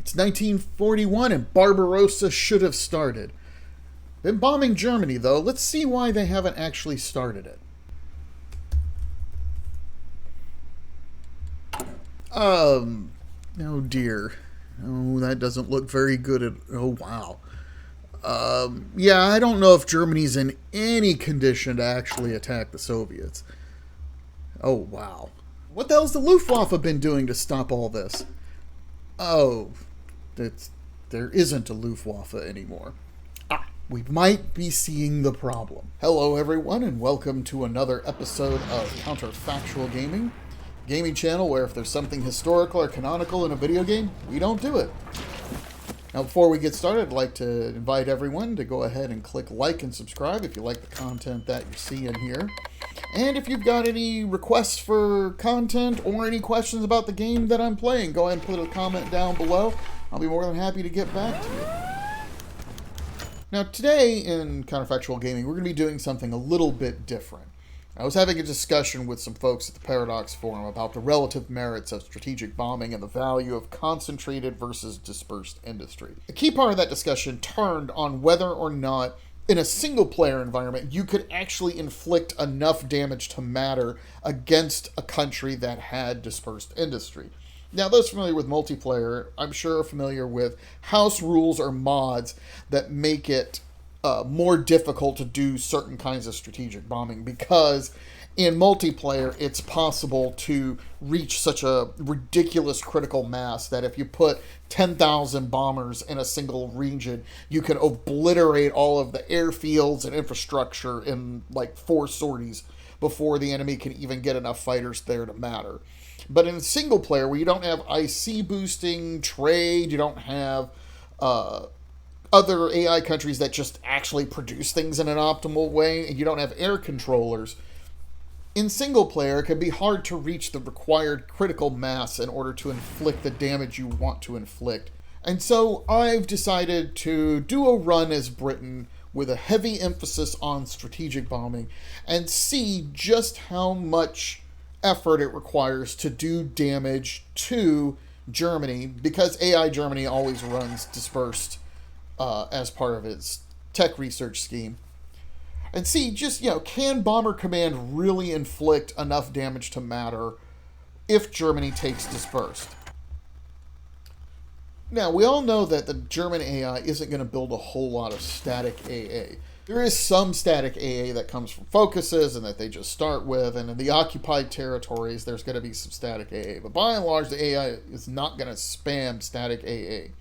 It's 1941 and Barbarossa should have started. Been bombing Germany, though. Let's see why they haven't actually started it. Oh dear. Oh, that doesn't look very good at... Oh, wow. Yeah, I don't know if Germany's in any condition to actually attack the Soviets. Oh, wow. What the hell's the Luftwaffe been doing to stop all this? Oh, there isn't a Luftwaffe anymore. We might be seeing the problem. Hello, everyone, and welcome to another episode of Counterfactual Gaming. Gaming channel where if there's something historical or canonical in a video game, we don't do it. Now, before we get started, I'd like to invite everyone to go ahead and click like and subscribe if you like the content that you're seeing here. And if you've got any requests for content or any questions about the game that I'm playing, go ahead and put a comment down below. I'll be more than happy to get back to you. Now, today in Counterfactual Gaming, we're going to be doing something a little bit different. I was having a discussion with some folks at the Paradox Forum about the relative merits of strategic bombing and the value of concentrated versus dispersed industry. A key part of that discussion turned on whether or not, in a single-player environment, you could actually inflict enough damage to matter against a country that had dispersed industry. Now, those familiar with multiplayer, I'm sure are familiar with house rules or mods that make it more difficult to do certain kinds of strategic bombing, because in multiplayer it's possible to reach such a ridiculous critical mass that if you put 10,000 bombers in a single region, you can obliterate all of the airfields and infrastructure in like 4 sorties before the enemy can even get enough fighters there to matter. But in single player, where you don't have IC boosting, trade, you don't have other AI countries that just actually produce things in an optimal way, and you don't have air controllers, in single player it can be hard to reach the required critical mass in order to inflict the damage you want to inflict. And so I've decided to do a run as Britain with a heavy emphasis on strategic bombing and see just how much effort it requires to do damage to Germany, because AI Germany always runs dispersed as part of its tech research scheme. And see, just, can Bomber Command really inflict enough damage to matter if Germany takes dispersed? Now, we all know that the German AI isn't going to build a whole lot of static AA. There is some static AA that comes from focuses and that they just start with, and in the occupied territories, there's going to be some static AA. But by and large, the AI is not going to spam static AA.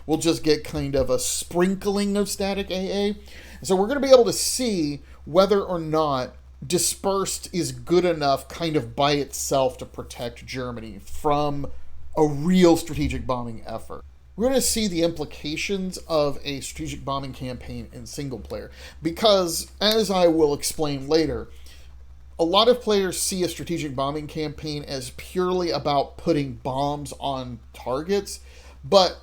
We'll just get kind of a sprinkling of static AA. So we're going to be able to see whether or not dispersed is good enough kind of by itself to protect Germany from a real strategic bombing effort. We're going to see the implications of a strategic bombing campaign in single player, because, as I will explain later, a lot of players see a strategic bombing campaign as purely about putting bombs on targets, but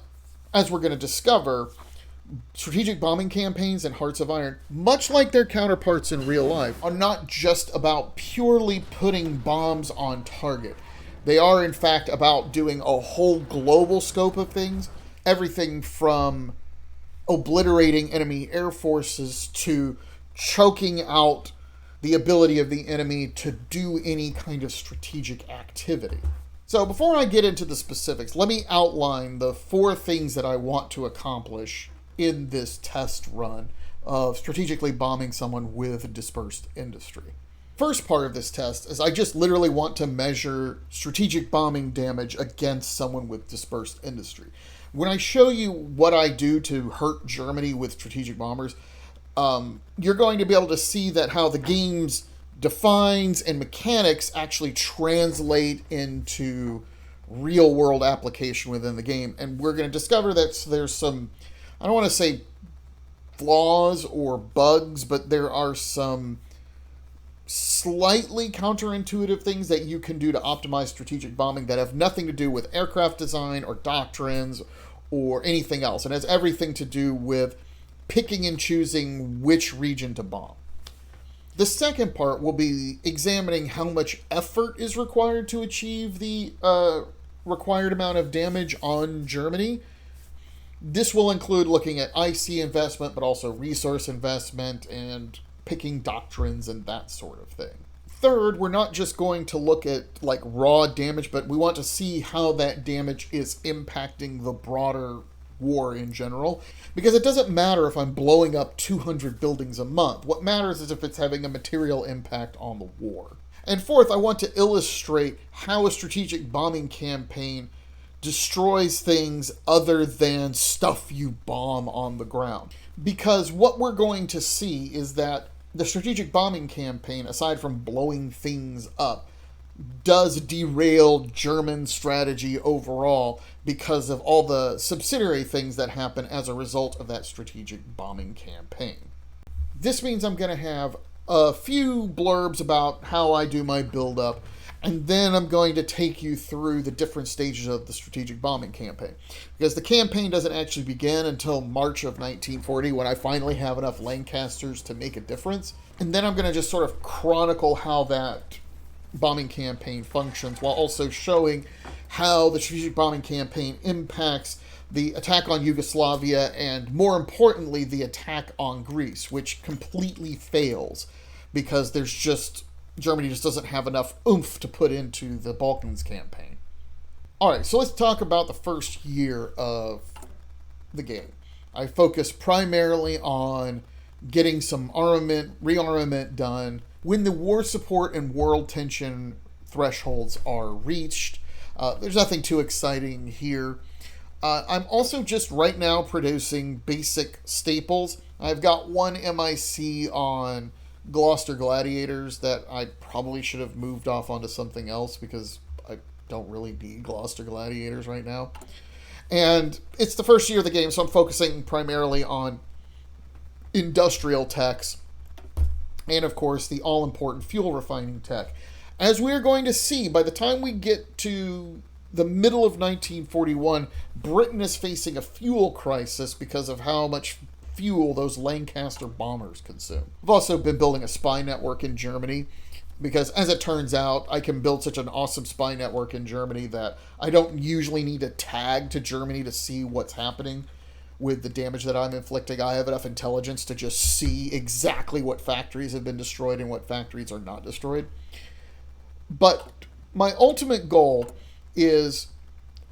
as we're going to discover, strategic bombing campaigns in Hearts of Iron, much like their counterparts in real life, are not just about purely putting bombs on target. They are, in fact, about doing a whole global scope of things, everything from obliterating enemy air forces to choking out the ability of the enemy to do any kind of strategic activity. So before I get into the specifics, let me outline the 4 things that I want to accomplish in this test run of strategically bombing someone with dispersed industry. First part of this test is I just literally want to measure strategic bombing damage against someone with dispersed industry. When I show you what I do to hurt Germany with strategic bombers, you're going to be able to see that how the game's defines and mechanics actually translate into real world application within the game. And we're going to discover that there's some, I don't want to say flaws or bugs, but there are some slightly counterintuitive things that you can do to optimize strategic bombing that have nothing to do with aircraft design or doctrines or anything else. And has everything to do with picking and choosing which region to bomb. The second part will be examining how much effort is required to achieve the required amount of damage on Germany. This will include looking at IC investment, but also resource investment and picking doctrines and that sort of thing. Third, we're not just going to look at like raw damage, but we want to see how that damage is impacting the broader war in general. Because it doesn't matter if I'm blowing up 200 buildings a month. What matters is if it's having a material impact on the war. And fourth, I want to illustrate how a strategic bombing campaign destroys things other than stuff you bomb on the ground. Because what we're going to see is that the strategic bombing campaign, aside from blowing things up, does derail German strategy overall because of all the subsidiary things that happen as a result of that strategic bombing campaign. This means I'm going to have a few blurbs about how I do my build-up, and then I'm going to take you through the different stages of the strategic bombing campaign. Because the campaign doesn't actually begin until March of 1940, when I finally have enough Lancasters to make a difference. And then I'm going to just sort of chronicle how that bombing campaign functions, while also showing how the strategic bombing campaign impacts the attack on Yugoslavia, and more importantly, the attack on Greece, which completely fails because Germany just doesn't have enough oomph to put into the Balkans campaign. Alright, so let's talk about the first year of the game. I focus primarily on getting some rearmament done. When the war support and world tension thresholds are reached, there's nothing too exciting here. I'm also just right now producing basic staples. I've got one MIC on Gloucester Gladiators that I probably should have moved off onto something else because I don't really need Gloucester Gladiators right now. And it's the first year of the game, so I'm focusing primarily on industrial techs and, of course, the all-important fuel refining tech. As we're going to see, by the time we get to the middle of 1941, Britain is facing a fuel crisis because of how much fuel those Lancaster bombers consume. I've also been building a spy network in Germany because, as it turns out, I can build such an awesome spy network in Germany that I don't usually need to tag to Germany to see what's happening with the damage that I'm inflicting. I have enough intelligence to just see exactly what factories have been destroyed and what factories are not destroyed. But my ultimate goal is,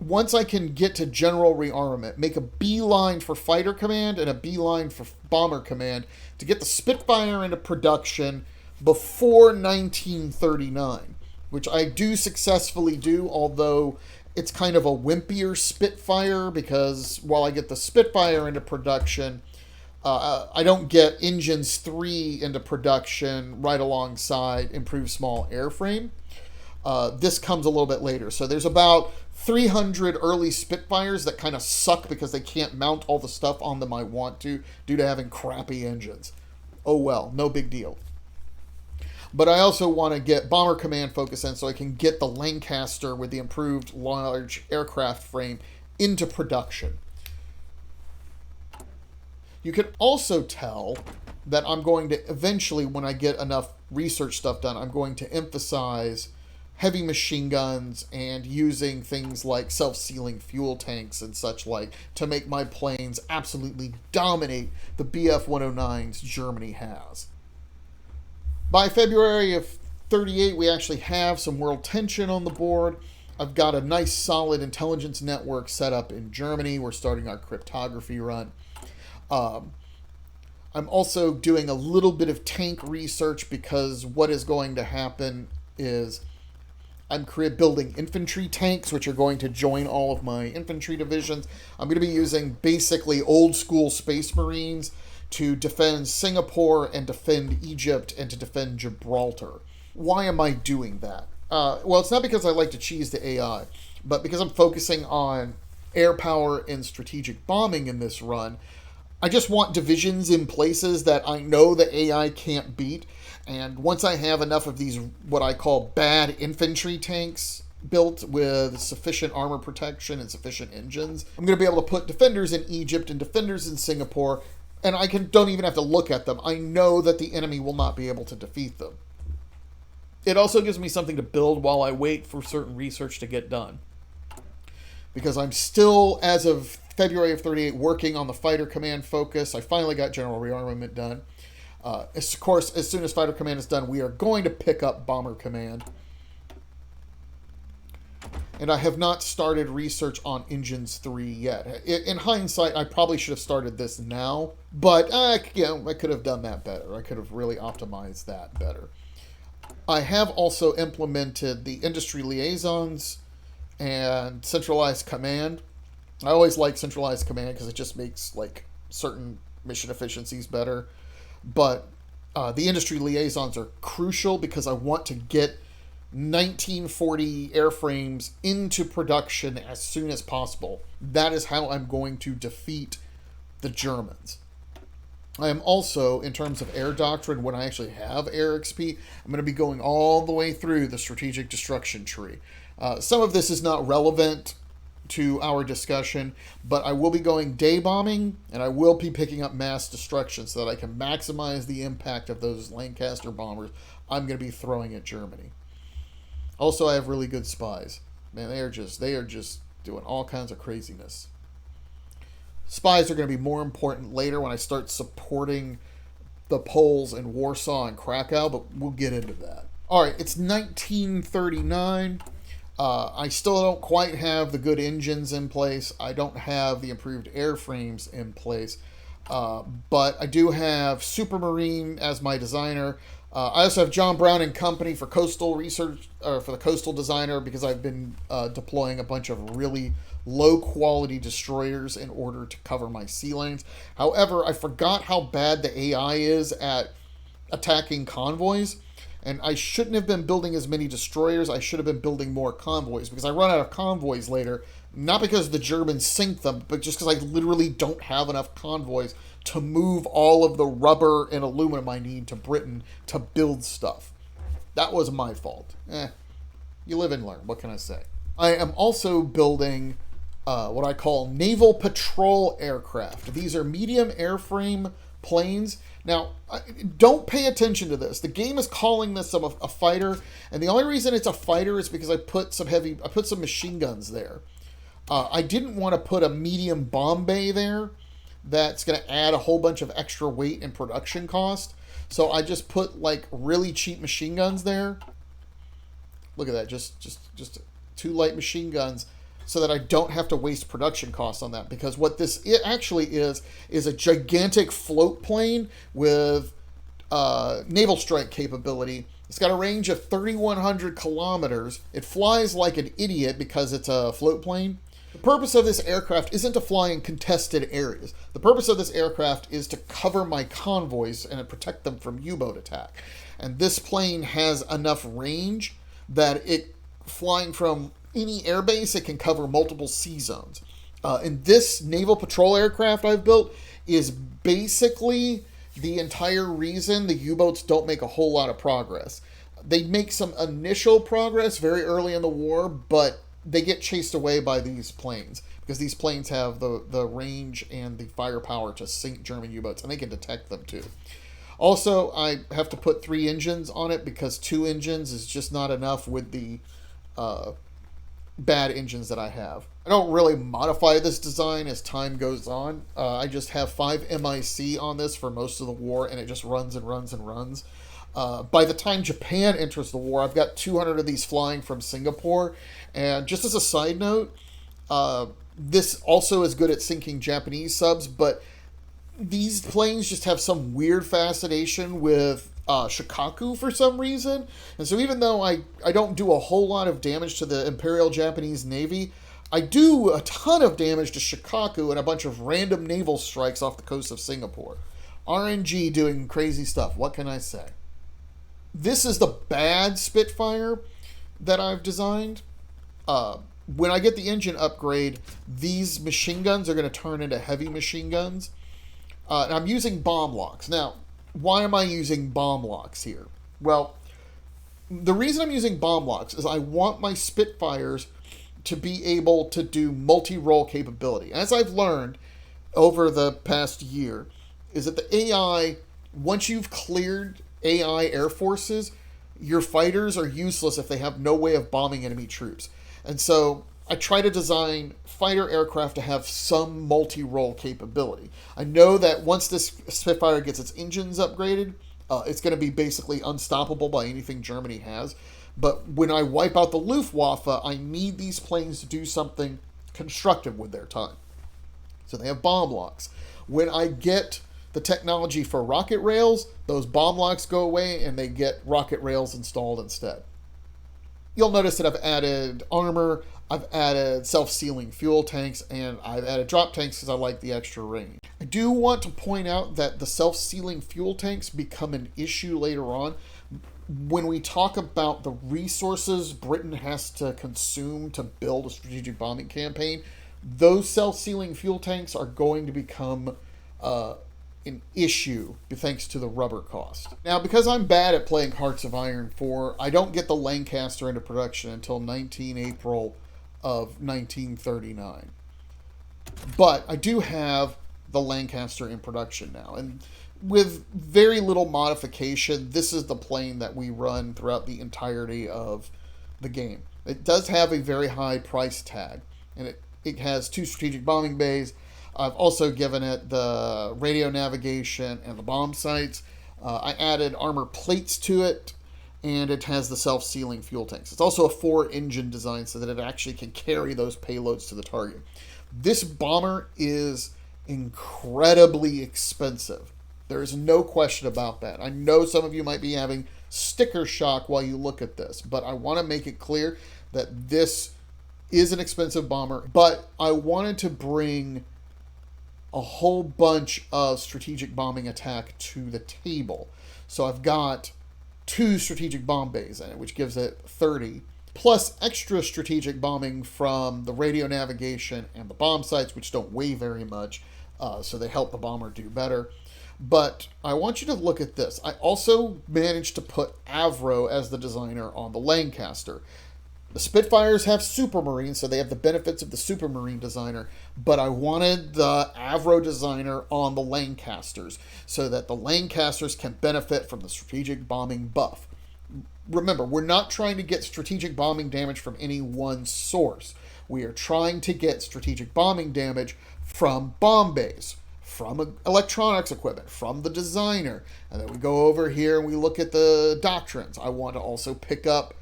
once I can get to general rearmament, make a beeline for fighter command and a beeline for bomber command to get the Spitfire into production before 1939, which I do successfully do, although it's kind of a wimpier Spitfire, because while I get the Spitfire into production, I don't get engines 3 into production right alongside improved small airframe. This comes a little bit later. So there's about 300 early Spitfires that kind of suck because they can't mount all the stuff on them I want to due to having crappy engines. Oh well, no big deal. But I also want to get Bomber Command focus in so I can get the Lancaster with the improved large aircraft frame into production. You can also tell that I'm going to eventually, when I get enough research stuff done, I'm going to emphasize heavy machine guns and using things like self-sealing fuel tanks and such like to make my planes absolutely dominate the Bf-109s Germany has. By February of 38, we actually have some world tension on the board. I've got a nice solid intelligence network set up in Germany. We're starting our cryptography run. I'm also doing a little bit of tank research because what is going to happen is I'm building infantry tanks, which are going to join all of my infantry divisions. I'm going to be using basically old school Space Marines to defend Singapore and defend Egypt and to defend Gibraltar. Why am I doing that? Well, it's not because I like to cheese the AI, but because I'm focusing on air power and strategic bombing in this run. I just want divisions in places that I know the AI can't beat. And once I have enough of these, what I call bad infantry tanks built with sufficient armor protection and sufficient engines, I'm going to be able to put defenders in Egypt and defenders in Singapore, and I don't even have to look at them. I know that the enemy will not be able to defeat them. It also gives me something to build while I wait for certain research to get done. Because I'm still, as of February of 38 working on the fighter command focus. I finally got general rearmament done. Of course, as soon as fighter command is done, we are going to pick up bomber command. And I have not started research on Engines 3 yet. In hindsight, I probably should have started this now, but I could have done that better. I could have really optimized that better. I have also implemented the industry liaisons and centralized command. I always like centralized command because it just makes like certain mission efficiencies better. But the industry liaisons are crucial because I want to get 1940 airframes into production as soon as possible. That is how I'm going to defeat the Germans. I am also, in terms of air doctrine, when I actually have air XP, I'm going to be going all the way through the strategic destruction tree. Some of this is not relevant to our discussion, but I will be going day bombing, and I will be picking up mass destruction so that I can maximize the impact of those Lancaster bombers I'm going to be throwing at Germany. Also, I have really good spies. Man, they are just doing all kinds of craziness. Spies are going to be more important later when I start supporting the Poles in Warsaw and Krakow, but we'll get into that. All right, it's 1939. I still don't quite have the good engines in place. I don't have the improved airframes in place. But I do have Supermarine as my designer. I also have John Brown and Company for coastal research, or for the coastal designer, because I've been deploying a bunch of really low quality destroyers in order to cover my sea lanes. However, I forgot how bad the AI is at attacking convoys, and I shouldn't have been building as many destroyers. I should have been building more convoys, because I run out of convoys later, not because the Germans sink them, but just because I literally don't have enough convoys to move all of the rubber and aluminum I need to Britain to build stuff. That was my fault. You live and learn. What can I say? I am also building what I call naval patrol aircraft. These are medium airframe planes. Now, don't pay attention to this. The game is calling this a fighter, and the only reason it's a fighter is because I put some machine guns there. I didn't want to put a medium bomb bay there. That's going to add a whole bunch of extra weight and production cost. So I just put like really cheap machine guns there. Look at that, just 2 light machine guns, so that I don't have to waste production costs on that. Because what this actually is a gigantic float plane with naval strike capability. It's got a range of 3,100 kilometers. It flies like an idiot because it's a float plane. The purpose of this aircraft isn't to fly in contested areas. The purpose of this aircraft is to cover my convoys and protect them from U-boat attack. And this plane has enough range that it, flying from any airbase, it can cover multiple sea zones. And this naval patrol aircraft I've built is basically the entire reason the U-boats don't make a whole lot of progress. They make some initial progress very early in the war, but they get chased away by these planes, because these planes have the range and the firepower to sink German U-boats, and they can detect them too. Also, I have to put 3 engines on it, because 2 engines is just not enough with the bad engines that I have. I don't really modify this design as time goes on. I just have 5 MIC on this for most of the war, and it just runs and runs and runs. By the time Japan enters the war, I've got 200 of these flying from Singapore. And just as a side note, this also is good at sinking Japanese subs, but these planes just have some weird fascination with Shikaku for some reason. And so even though I don't do a whole lot of damage to the Imperial Japanese Navy, I do a ton of damage to Shikaku and a bunch of random naval strikes off the coast of Singapore. RNG doing crazy stuff. What can I say? This is the bad Spitfire that I've designed. When I get the engine upgrade, these machine guns are going to turn into heavy machine guns. And I'm using bomb locks. Now, why am I using bomb locks here? Well, the reason I'm using bomb locks is I want my Spitfires to be able to do multi-role capability. As I've learned over the past year, is that the AI, once you've cleared AI air forces, your fighters are useless if they have no way of bombing enemy troops. And so I try to design fighter aircraft to have some multi-role capability. I know that once this Spitfire gets its engines upgraded, it's going to be basically unstoppable by anything Germany has. But when I wipe out the Luftwaffe, I need these planes to do something constructive with their time. So they have bomb locks. When I get the technology for rocket rails, those bomb locks go away and they get rocket rails installed instead. You'll notice that I've added armor, I've added self-sealing fuel tanks, and I've added drop tanks because I like the extra range. I do want to point out that the self-sealing fuel tanks become an issue later on. When we talk about the resources Britain has to consume to build a strategic bombing campaign, those self-sealing fuel tanks are going to become an issue thanks to the rubber cost. Now, because I'm bad at playing Hearts of Iron 4, I don't get the Lancaster into production until 19 April of 1939. But I do have the Lancaster in production now, and with very little modification, this is the plane that we run throughout the entirety of the game. It does have a very high price tag, and it has 2 strategic bombing bays. I've also given it the radio navigation and the bomb sights. I added armor plates to it, and it has the self-sealing fuel tanks. It's also a 4-engine design so that it actually can carry those payloads to the target. This bomber is incredibly expensive. There is no question about that. I know some of you might be having sticker shock while you look at this, but I want to make it clear that this is an expensive bomber, but I wanted to bring a whole bunch of strategic bombing attack to the table. So I've got 2 strategic bomb bays in it, which gives it 30, plus extra strategic bombing from the radio navigation and the bomb sights, which don't weigh very much, so they help the bomber do better. But I want you to look at this. I also managed to put Avro as the designer on the Lancaster. The Spitfires have Supermarine, so they have the benefits of the Supermarine designer, but I wanted the Avro designer on the Lancasters so that the Lancasters can benefit from the strategic bombing buff. Remember, we're not trying to get strategic bombing damage from any one source. We are trying to get strategic bombing damage from bomb bays, from electronics equipment, from the designer. And then we go over here and we look at the doctrines. I want to also pick up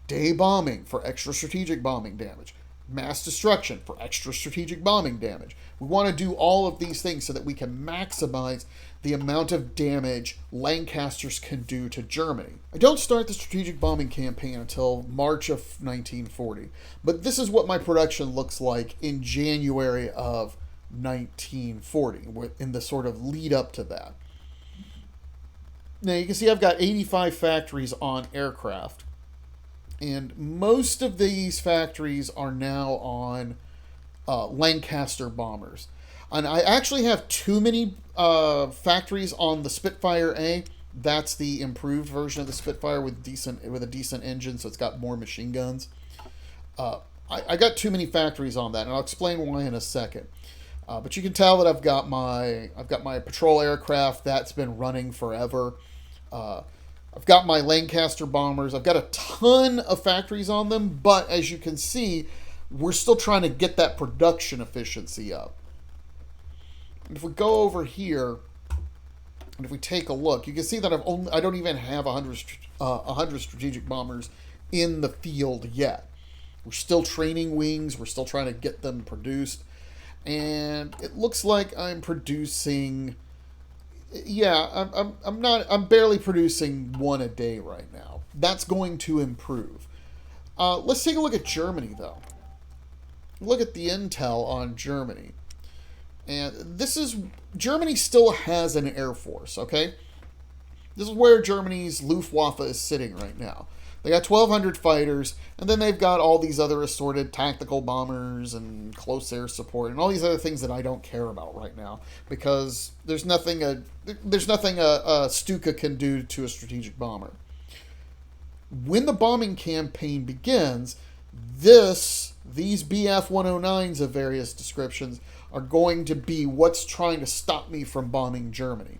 day bombing for extra strategic bombing damage, mass destruction for extra strategic bombing damage. We want to do all of these things so that we can maximize the amount of damage Lancasters can do to Germany. I don't start the strategic bombing campaign until March of 1940, but this is what my production looks like in January of 1940, in the sort of lead up to that. Now you can see I've got 85 factories on aircraft, and most of these factories are now on Lancaster bombers. And I actually have too many factories on the Spitfire A. That's the improved version of the Spitfire with a decent engine, so it's got more machine guns. I got too many factories on that, and I'll explain why in a second. But you can tell that I've got my patrol aircraft that's been running forever. I've got my Lancaster bombers. I've got a ton of factories on them, but as you can see, we're still trying to get that production efficiency up. And if we go over here, and if we take a look, you can see that I don't even have 100 strategic bombers in the field yet. We're still training wings. We're still trying to get them produced. And it looks like I'm producing... Yeah, I'm barely producing 1 a day right now. That's going to improve. Let's take a look at Germany, though. Look at the intel on Germany. And Germany still has an air force, okay? This is where Germany's Luftwaffe is sitting right now. They got 1,200 fighters, and then they've got all these other assorted tactical bombers and close air support and all these other things that I don't care about right now because there's nothing a Stuka can do to a strategic bomber. When the bombing campaign begins, these BF-109s of various descriptions are going to be what's trying to stop me from bombing Germany.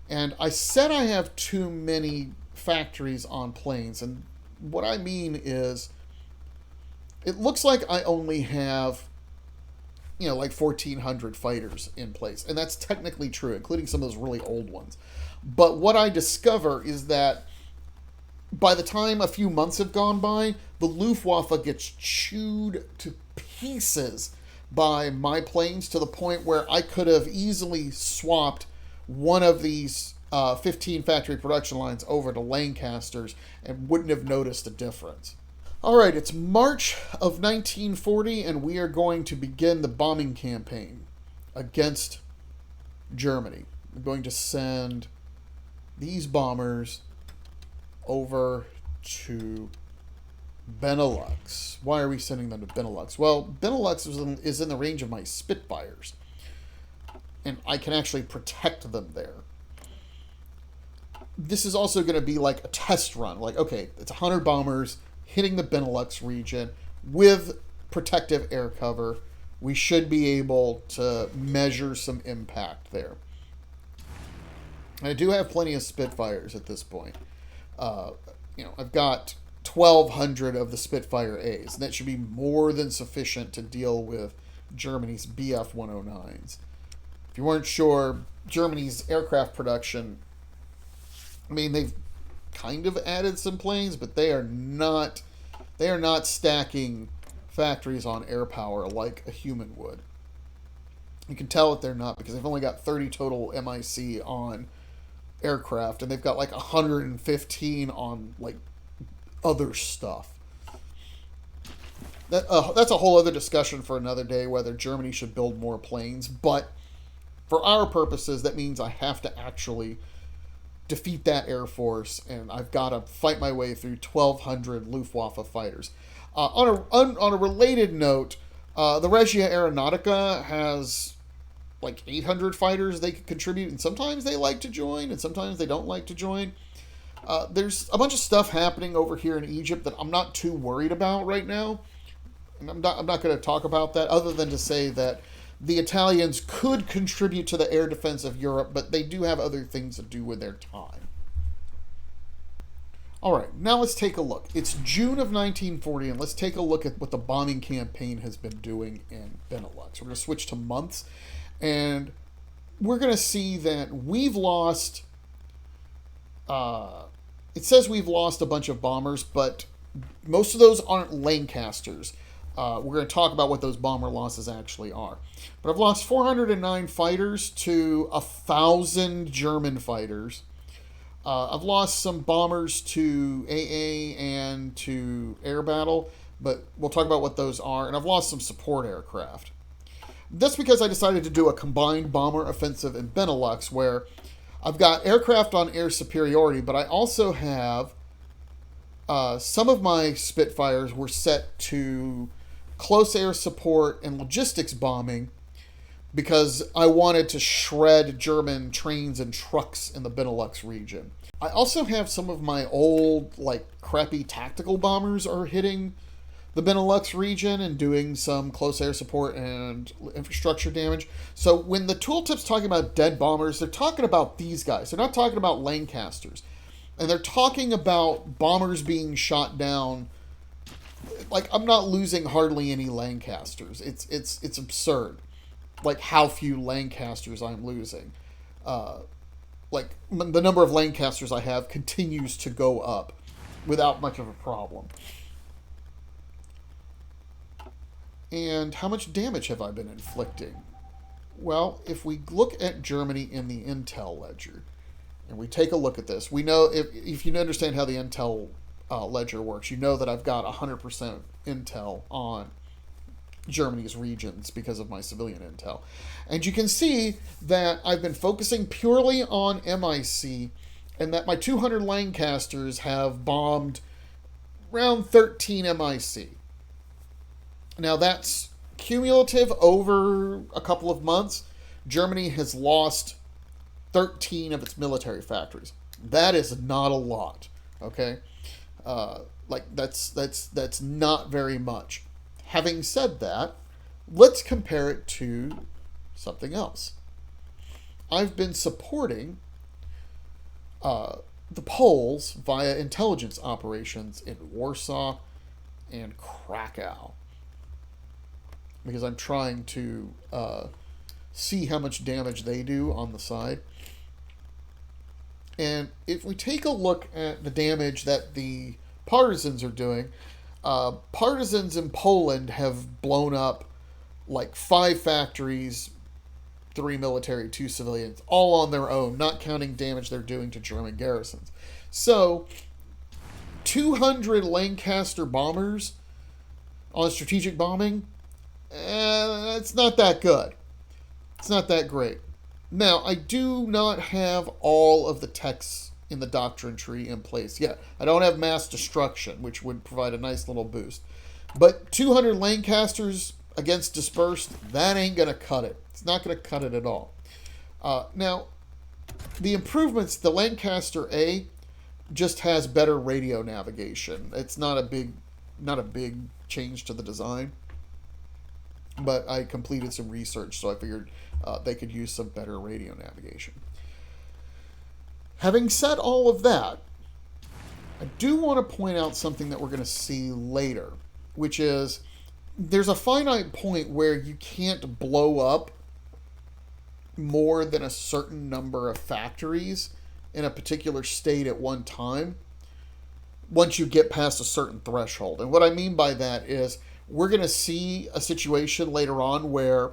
And I said I have too many factories on planes, and what I mean is It looks like I only have, like 1,400 fighters in place. And that's technically true, including some of those really old ones. But what I discover is that by the time a few months have gone by, the Luftwaffe gets chewed to pieces by my planes to the point where I could have easily swapped one of these 15 factory production lines over to Lancasters and wouldn't have noticed a difference. All right, it's March of 1940, and we are going to begin the bombing campaign against Germany. We're going to send these bombers over to Benelux. Why are we sending them to Benelux? Well, Benelux is in the range of my Spitfires, and I can actually protect them there. This is also going to be like a test run. Like, okay, it's 100 bombers hitting the Benelux region with protective air cover. We should be able to measure some impact there. I do have plenty of Spitfires at this point. I've got 1,200 of the Spitfire A's, and that should be more than sufficient to deal with Germany's Bf-109s. If you weren't sure, Germany's aircraft production, they've kind of added some planes, but they are not stacking factories on air power like a human would. You can tell that they're not, because they've only got 30 total MIC on aircraft, and they've got like 115 on like other stuff. That's a whole other discussion for another day, whether Germany should build more planes, but for our purposes, that means I have to actually defeat that air force, and I've got to fight my way through 1,200 Luftwaffe fighters. On a related note, the Regia Aeronautica has like 800 fighters they could contribute, and sometimes they like to join, and sometimes they don't like to join. There's a bunch of stuff happening over here in Egypt that I'm not too worried about right now, and I'm not going to talk about that other than to say that the Italians could contribute to the air defense of Europe, but they do have other things to do with their time. All right, now let's take a look. It's June of 1940, and let's take a look at what the bombing campaign has been doing in Benelux. We're going to switch to months, and we're going to see that we've lost... it says we've lost a bunch of bombers, but most of those aren't Lancasters. We're going to talk about what those bomber losses actually are. But I've lost 409 fighters to 1,000 German fighters. I've lost some bombers to AA and to air battle, but we'll talk about what those are. And I've lost some support aircraft. That's because I decided to do a combined bomber offensive in Benelux, where I've got aircraft on air superiority, but I also have some of my Spitfires were set to close air support and logistics bombing because I wanted to shred German trains and trucks in the Benelux region. I also have some of my old, crappy tactical bombers are hitting the Benelux region and doing some close air support and infrastructure damage. So when the tooltip's talking about dead bombers, they're talking about these guys. They're not talking about Lancasters. And they're talking about bombers being shot down. I'm not losing hardly any Lancasters. It's absurd. How few Lancasters I'm losing. The number of Lancasters I have continues to go up without much of a problem. And how much damage have I been inflicting? Well, if we look at Germany in the intel ledger, and we take a look at this, we know, if you understand how the intel ledger works, you know that I've got 100% intel on Germany's regions because of my civilian intel. And you can see that I've been focusing purely on MIC, and that my 200 Lancasters have bombed around 13 MIC. Now that's cumulative over a couple of months. Germany has lost 13 of its military factories. That is not a lot, okay? That's not very much. Having said that, let's compare it to something else. I've been supporting the Poles via intelligence operations in Warsaw and Krakow, because I'm trying to see how much damage they do on the side. And if we take a look at the damage that the partisans are doing, partisans in Poland have blown up like 5 factories, 3 military, 2 civilians, all on their own, not counting damage they're doing to German garrisons. So, 200 Lancaster bombers on strategic bombing, it's not that good. It's not that great. Now, I do not have all of the techs in the doctrine tree in place yet. I don't have mass destruction, which would provide a nice little boost. But 200 Lancasters against Dispersed, that ain't going to cut it. It's not going to cut it at all. Now, the improvements, the Lancaster A just has better radio navigation. It's not a big change to the design. But I completed some research, so I figured they could use some better radio navigation. Having said all of that, I do want to point out something that we're going to see later, which is there's a finite point where you can't blow up more than a certain number of factories in a particular state at one time once you get past a certain threshold. And what I mean by that is we're going to see a situation later on where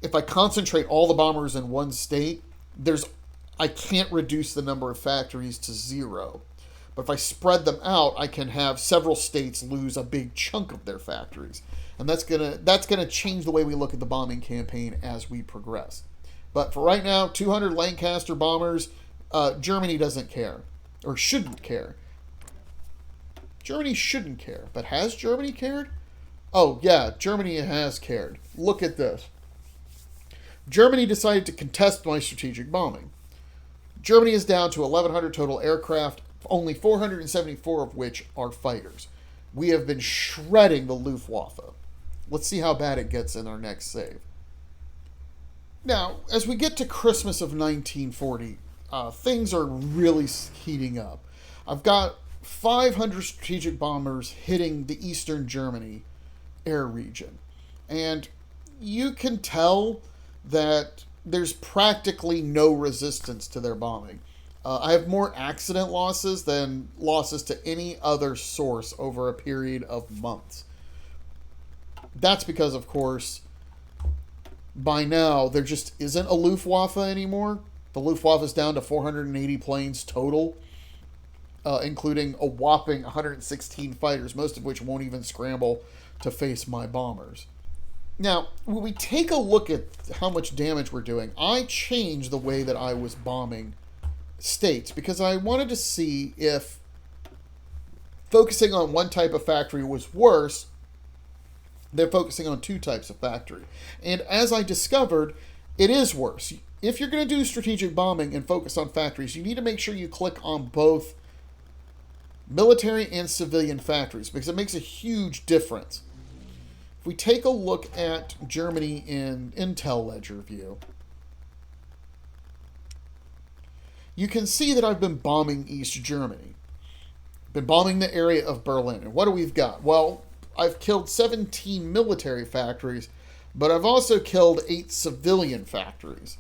if I concentrate all the bombers in one state, I can't reduce the number of factories to 0. But if I spread them out, I can have several states lose a big chunk of their factories. And that's gonna change the way we look at the bombing campaign as we progress. But for right now, 200 Lancaster bombers, Germany doesn't care, or shouldn't care. Germany shouldn't care, but has Germany cared? Oh yeah, Germany has cared. Look at this. Germany decided to contest my strategic bombing. Germany is down to 1,100 total aircraft, only 474 of which are fighters. We have been shredding the Luftwaffe. Let's see how bad it gets in our next save. Now, as we get to Christmas of 1940, things are really heating up. I've got 500 strategic bombers hitting the Eastern Germany air region. And you can tell that there's practically no resistance to their bombing. I have more accident losses than losses to any other source over a period of months. That's because, of course, by now, there just isn't a Luftwaffe anymore. The Luftwaffe is down to 480 planes total, including a whopping 116 fighters, most of which won't even scramble to face my bombers. Now, when we take a look at how much damage we're doing, I changed the way that I was bombing states because I wanted to see if focusing on one type of factory was worse than focusing on 2 types of factory. And as I discovered, it is worse. If you're going to do strategic bombing and focus on factories, you need to make sure you click on both military and civilian factories because it makes a huge difference. If we take a look at Germany in Intel Ledger view, you can see that I've been bombing East Germany. Been bombing the area of Berlin. And what do we've got? Well, I've killed 17 military factories, but I've also killed 8 civilian factories.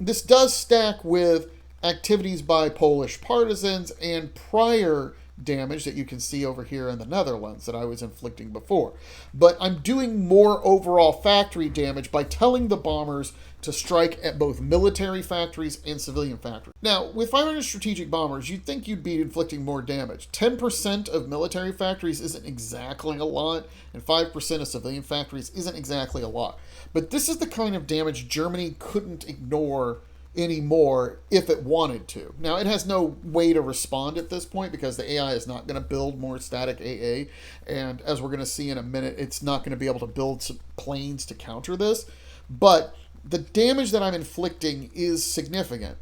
This does stack with activities by Polish partisans and prior damage that you can see over here in the Netherlands that I was inflicting before. But I'm doing more overall factory damage by telling the bombers to strike at both military factories and civilian factories. Now, with 500 strategic bombers, you'd think you'd be inflicting more damage. 10% of military factories isn't exactly a lot, and 5% of civilian factories isn't exactly a lot. But this is the kind of damage Germany couldn't ignore anymore if it wanted to. Now, it has no way to respond at this point because the AI is not going to build more static AA, and as we're going to see in a minute, it's not going to be able to build some planes to counter this. But the damage that I'm inflicting is significant.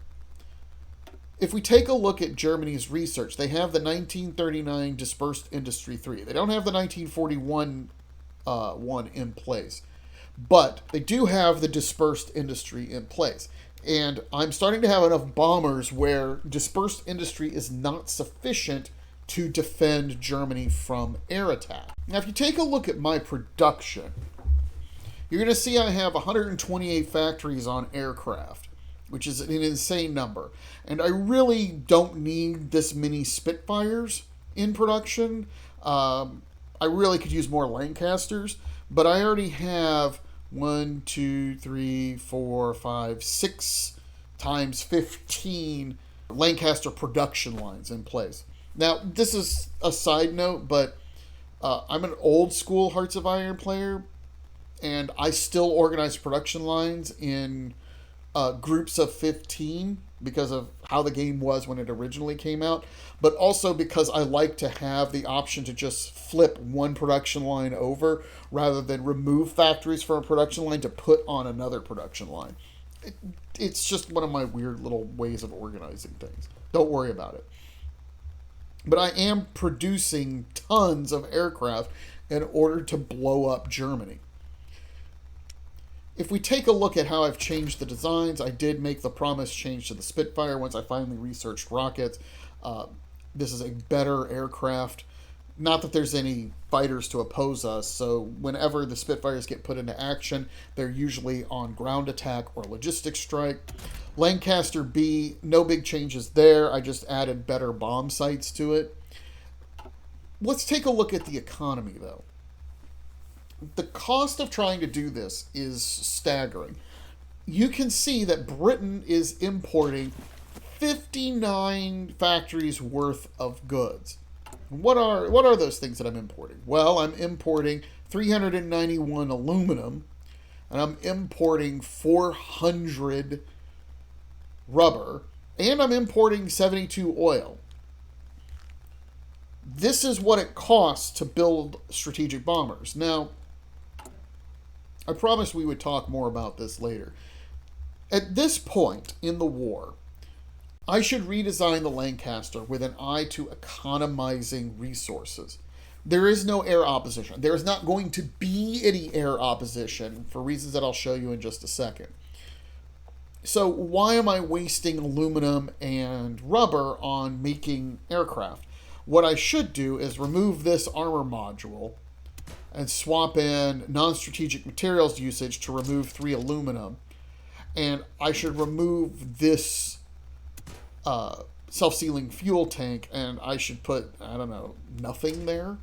If we take a look at Germany's research, they have the 1939 Dispersed Industry 3. They don't have the 1941 one in place, but they do have the Dispersed Industry in place. And I'm starting to have enough bombers where dispersed industry is not sufficient to defend Germany from air attack. Now, if you take a look at my production, you're going to see I have 128 factories on aircraft, which is an insane number. And I really don't need this many Spitfires in production. I really could use more Lancasters, but I already have 1, 2, 3, 4, 5, 6 times 15 Lancaster production lines in place. Now, this is a side note, but I'm an old school Hearts of Iron player, and I still organize production lines in groups of 15 because of how the game was when it originally came out, but also because I like to have the option to just flip one production line over rather than remove factories from a production line to put on another production line. It's just one of my weird little ways of organizing things. Don't worry about it. But I am producing tons of aircraft in order to blow up Germany. If we take a look at how I've changed the designs, I did make the promise change to the Spitfire once I finally researched rockets. This is a better aircraft. Not that there's any fighters to oppose us, so whenever the Spitfires get put into action, they're usually on ground attack or logistics strike. Lancaster B, no big changes there. I just added better bomb sights to it. Let's take a look at the economy, though. The cost of trying to do this is staggering. You can see that Britain is importing 59 factories worth of goods. What are those things that I'm importing? Well, I'm importing 391 aluminum, and I'm importing 400 rubber, and I'm importing 72 oil. This is what it costs to build strategic bombers. Now, I promised we would talk more about this later. At this point in the war, I should redesign the Lancaster with an eye to economizing resources. There is no air opposition. There is not going to be any air opposition for reasons that I'll show you in just a second. So why am I wasting aluminum and rubber on making aircraft? What I should do is remove this armor module and swap in non-strategic materials usage to remove 3 aluminum. And I should remove this self-sealing fuel tank, and I should put, I don't know, nothing there.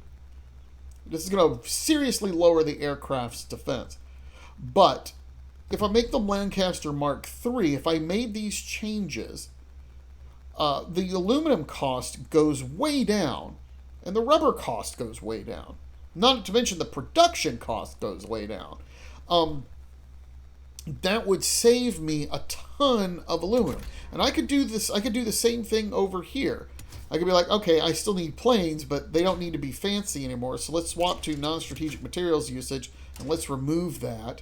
This is going to seriously lower the aircraft's defense. But if I make the Lancaster Mark III, if I made these changes, the aluminum cost goes way down, and the rubber cost goes way down. Not to mention the production cost goes way down. That would save me a ton of aluminum. And I could do this, I could do the same thing over here. I could be like, okay, I still need planes, but they don't need to be fancy anymore, so let's swap to non-strategic materials usage, and let's remove that.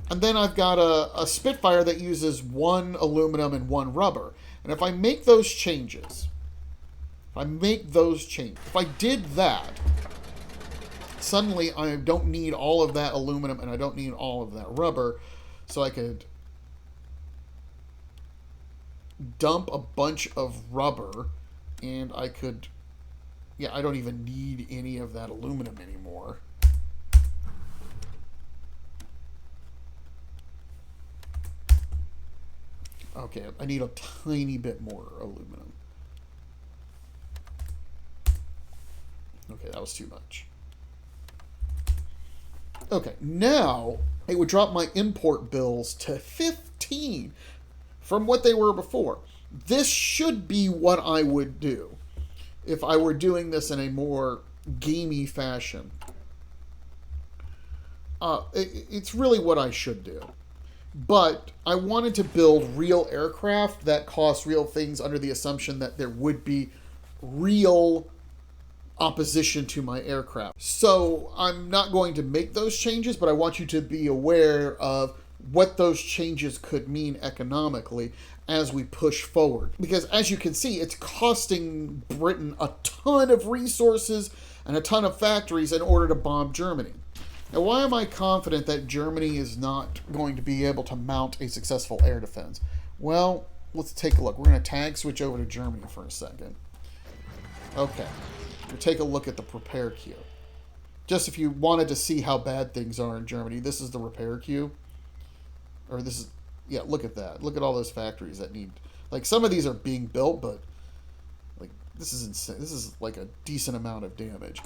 And then I've got a Spitfire that uses 1 aluminum and 1 rubber. And if I make those changes, if I did that, suddenly I don't need all of that aluminum and I don't need all of that rubber, so I could dump a bunch of rubber, and I could, yeah, I don't even need any of that aluminum anymore. Okay, I need a tiny bit more aluminum. Okay, that was too much. Okay, now it would drop my import bills to 15 from what they were before. This should be what I would do if I were doing this in a more gamey fashion. It's really what I should do. But I wanted to build real aircraft that cost real things under the assumption that there would be real opposition to my aircraft. So I'm not going to make those changes, but I want you to be aware of what those changes could mean economically as we push forward. Because as you can see, it's costing Britain a ton of resources and a ton of factories in order to bomb Germany. Now, why am I confident that Germany is not going to be able to mount a successful air defense? Well, let's take a look. We're going to tag switch over to Germany for a second. Okay. We'll take a look at the repair queue. Just if you wanted to see how bad things are in Germany, this is the repair queue. Or this is, yeah, look at that. Look at all those factories that need, like, some of these are being built, but, like, this is insane. This is, like, a decent amount of damage.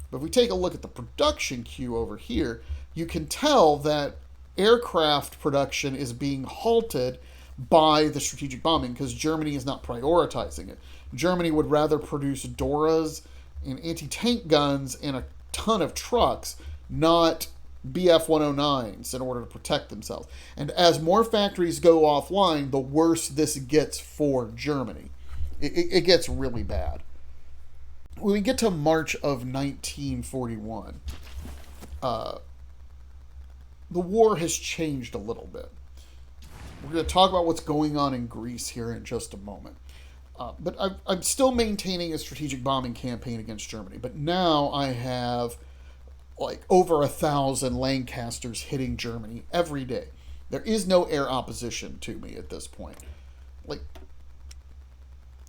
But if we take a look at the production queue over here, you can tell that aircraft production is being halted by the strategic bombing because Germany is not prioritizing it. Germany would rather produce Doras and anti-tank guns and a ton of trucks, not BF-109s in order to protect themselves. And as more factories go offline, the worse this gets for Germany. It gets really bad. When we get to March of 1941, the war has changed a little bit. We're going to talk about what's going on in Greece here in just a moment. But I'm still maintaining a strategic bombing campaign against Germany. But now I have like over 1,000 Lancasters hitting Germany every day. There is no air opposition to me at this point. Like,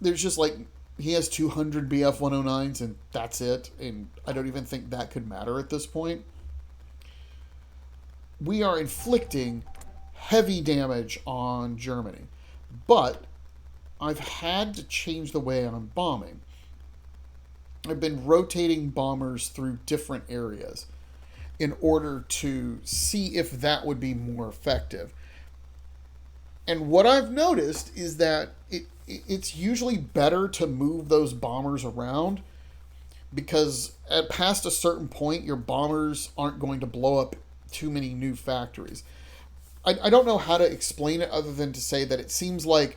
there's just like, he has 200 BF-109s and that's it. And I don't even think that could matter at this point. We are inflicting heavy damage on Germany. But I've had to change the way I'm bombing. I've been rotating bombers through different areas in order to see if that would be more effective. And what I've noticed is that it's usually better to move those bombers around because at past a certain point, your bombers aren't going to blow up too many new factories. I don't know how to explain it other than to say that it seems like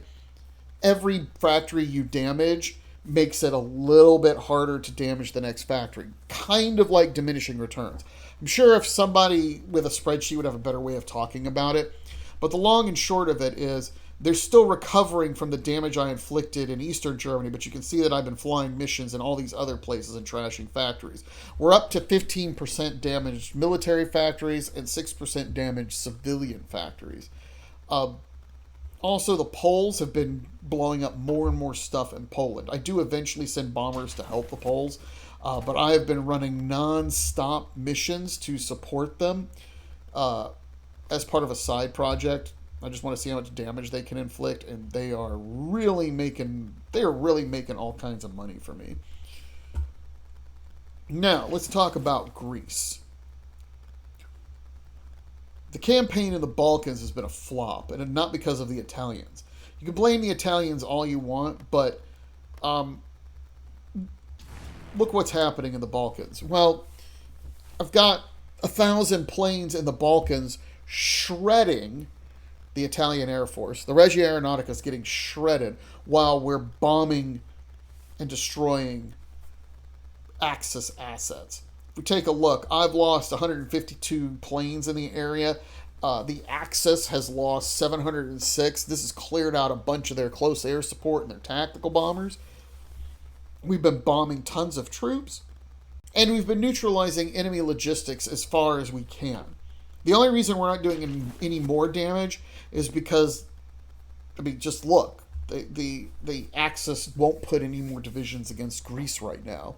every factory you damage makes it a little bit harder to damage the next factory. Kind of like diminishing returns. I'm sure if somebody with a spreadsheet would have a better way of talking about it. But the long and short of it is they're still recovering from the damage I inflicted in Eastern Germany, but you can see that I've been flying missions in all these other places and trashing factories. We're up to 15% damaged military factories and 6% damaged civilian factories. Also, the Poles have been blowing up more and more stuff in Poland. I do eventually send bombers to help the Poles, but I have been running non-stop missions to support them as part of a side project. I just want to see how much damage they can inflict, and they are really making all kinds of money for me. Now, let's talk about Greece. The campaign in the Balkans has been a flop, and not because of the Italians. You can blame the Italians all you want, but look what's happening in the Balkans. Well, I've got 1,000 planes in the Balkans shredding the Italian Air Force. The Regia Aeronautica is getting shredded while we're bombing and destroying Axis assets. If we take a look, I've lost 152 planes in the area. The Axis has lost 706. This has cleared out a bunch of their close air support and their tactical bombers. We've been bombing tons of troops, and we've been neutralizing enemy logistics as far as we can. The only reason we're not doing any more damage is because, I mean, just look. The Axis won't put any more divisions against Greece right now.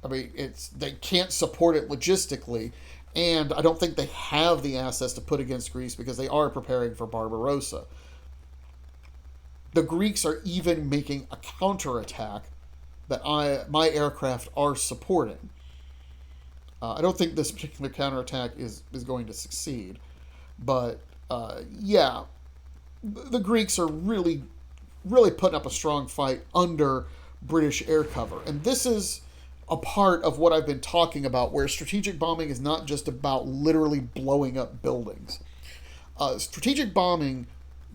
I mean, they can't support it logistically, and I don't think they have the assets to put against Greece because they are preparing for Barbarossa. The Greeks are even making a counterattack that my aircraft are supporting. I don't think this particular counterattack is going to succeed, but yeah, the Greeks are really, really putting up a strong fight under British air cover, and this is a part of what I've been talking about, where strategic bombing is not just about literally blowing up buildings. Strategic bombing,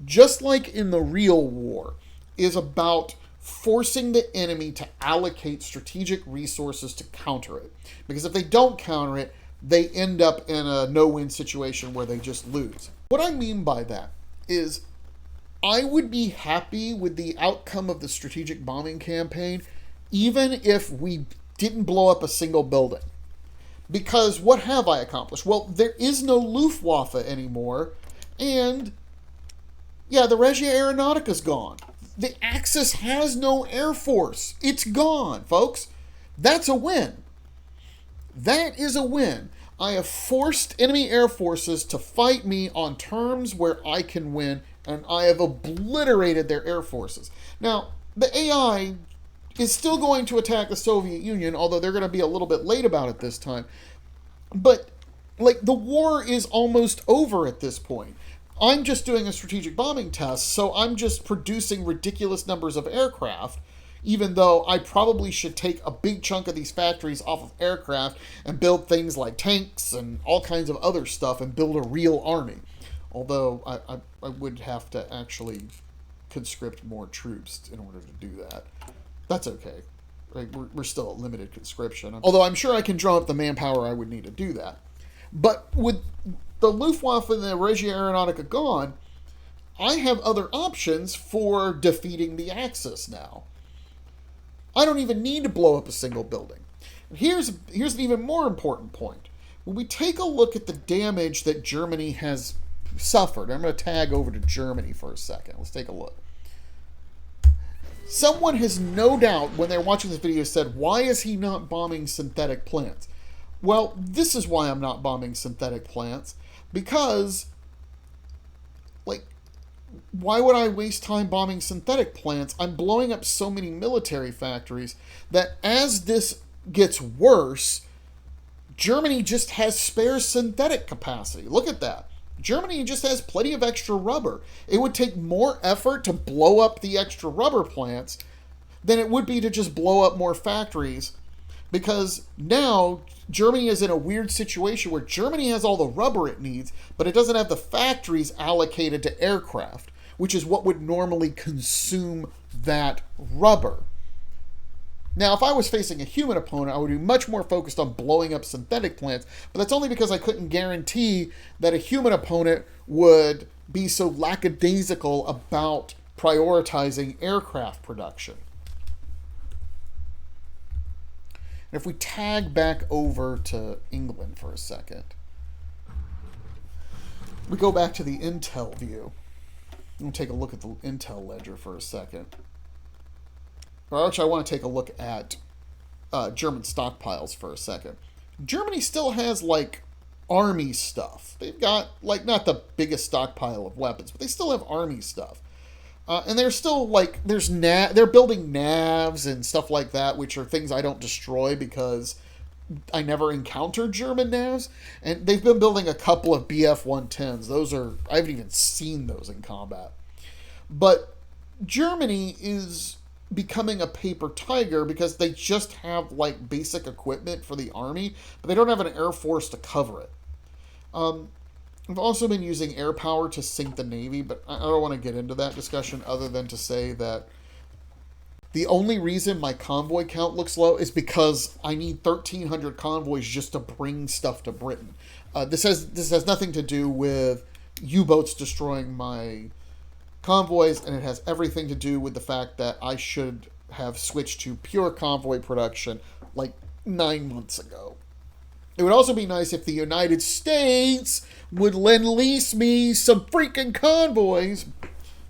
just like in the real war, is about forcing the enemy to allocate strategic resources to counter it. Because if they don't counter it, they end up in a no-win situation where they just lose. What I mean by that is I would be happy with the outcome of the strategic bombing campaign even if we didn't blow up a single building. Because what have I accomplished? Well, there is no Luftwaffe anymore, and yeah, the Regia Aeronautica is gone. The Axis has no air force. It's gone, folks. That's a win. That is a win. I have forced enemy air forces to fight me on terms where I can win, and I have obliterated their air forces. Now, the AI is still going to attack the Soviet Union, although they're going to be a little bit late about it this time. But, like, the war is almost over at this point. I'm just doing a strategic bombing test, so I'm just producing ridiculous numbers of aircraft, even though I probably should take a big chunk of these factories off of aircraft and build things like tanks and all kinds of other stuff and build a real army. Although I would have to actually conscript more troops in order to do that. That's okay. Right? We're still at limited conscription. Although I'm sure I can draw up the manpower I would need to do that. But with the Luftwaffe and the Regia Aeronautica gone, I have other options for defeating the Axis now. I don't even need to blow up a single building. Here's an even more important point. When we take a look at the damage that Germany has suffered, I'm going to tag over to Germany for a second. Let's take a look. Someone has no doubt, when they're watching this video, said, why is he not bombing synthetic plants? Well, this is why I'm not bombing synthetic plants. Because, like, why would I waste time bombing synthetic plants? I'm blowing up so many military factories that as this gets worse, Germany just has spare synthetic capacity. Look at that. Germany just has plenty of extra rubber. It would take more effort to blow up the extra rubber plants than it would be to just blow up more factories, because now Germany is in a weird situation where Germany has all the rubber it needs, but it doesn't have the factories allocated to aircraft, which is what would normally consume that rubber. Now, if I was facing a human opponent, I would be much more focused on blowing up synthetic plants, but that's only because I couldn't guarantee that a human opponent would be so lackadaisical about prioritizing aircraft production. And if we tag back over to England for a second, we go back to the Intel view. We'll take a look at the Intel ledger for a second. Or actually, I want to take a look at German stockpiles for a second. Germany still has, like, army stuff. They've got, like, not the biggest stockpile of weapons, but they still have army stuff. And they're still, like, they're building navs and stuff like that, which are things I don't destroy because I never encountered German navs. And they've been building a couple of BF-110s. I haven't even seen those in combat. But Germany is becoming a paper tiger because they just have, like, basic equipment for the army, but they don't have an air force to cover it. I've also been using air power to sink the Navy, but I don't want to get into that discussion other than to say that the only reason my convoy count looks low is because I need 1,300 convoys just to bring stuff to Britain. This has nothing to do with U-boats destroying my convoys, and it has everything to do with the fact that I should have switched to pure convoy production like 9 months ago. It would also be nice if the United States would lend-lease me some freaking convoys,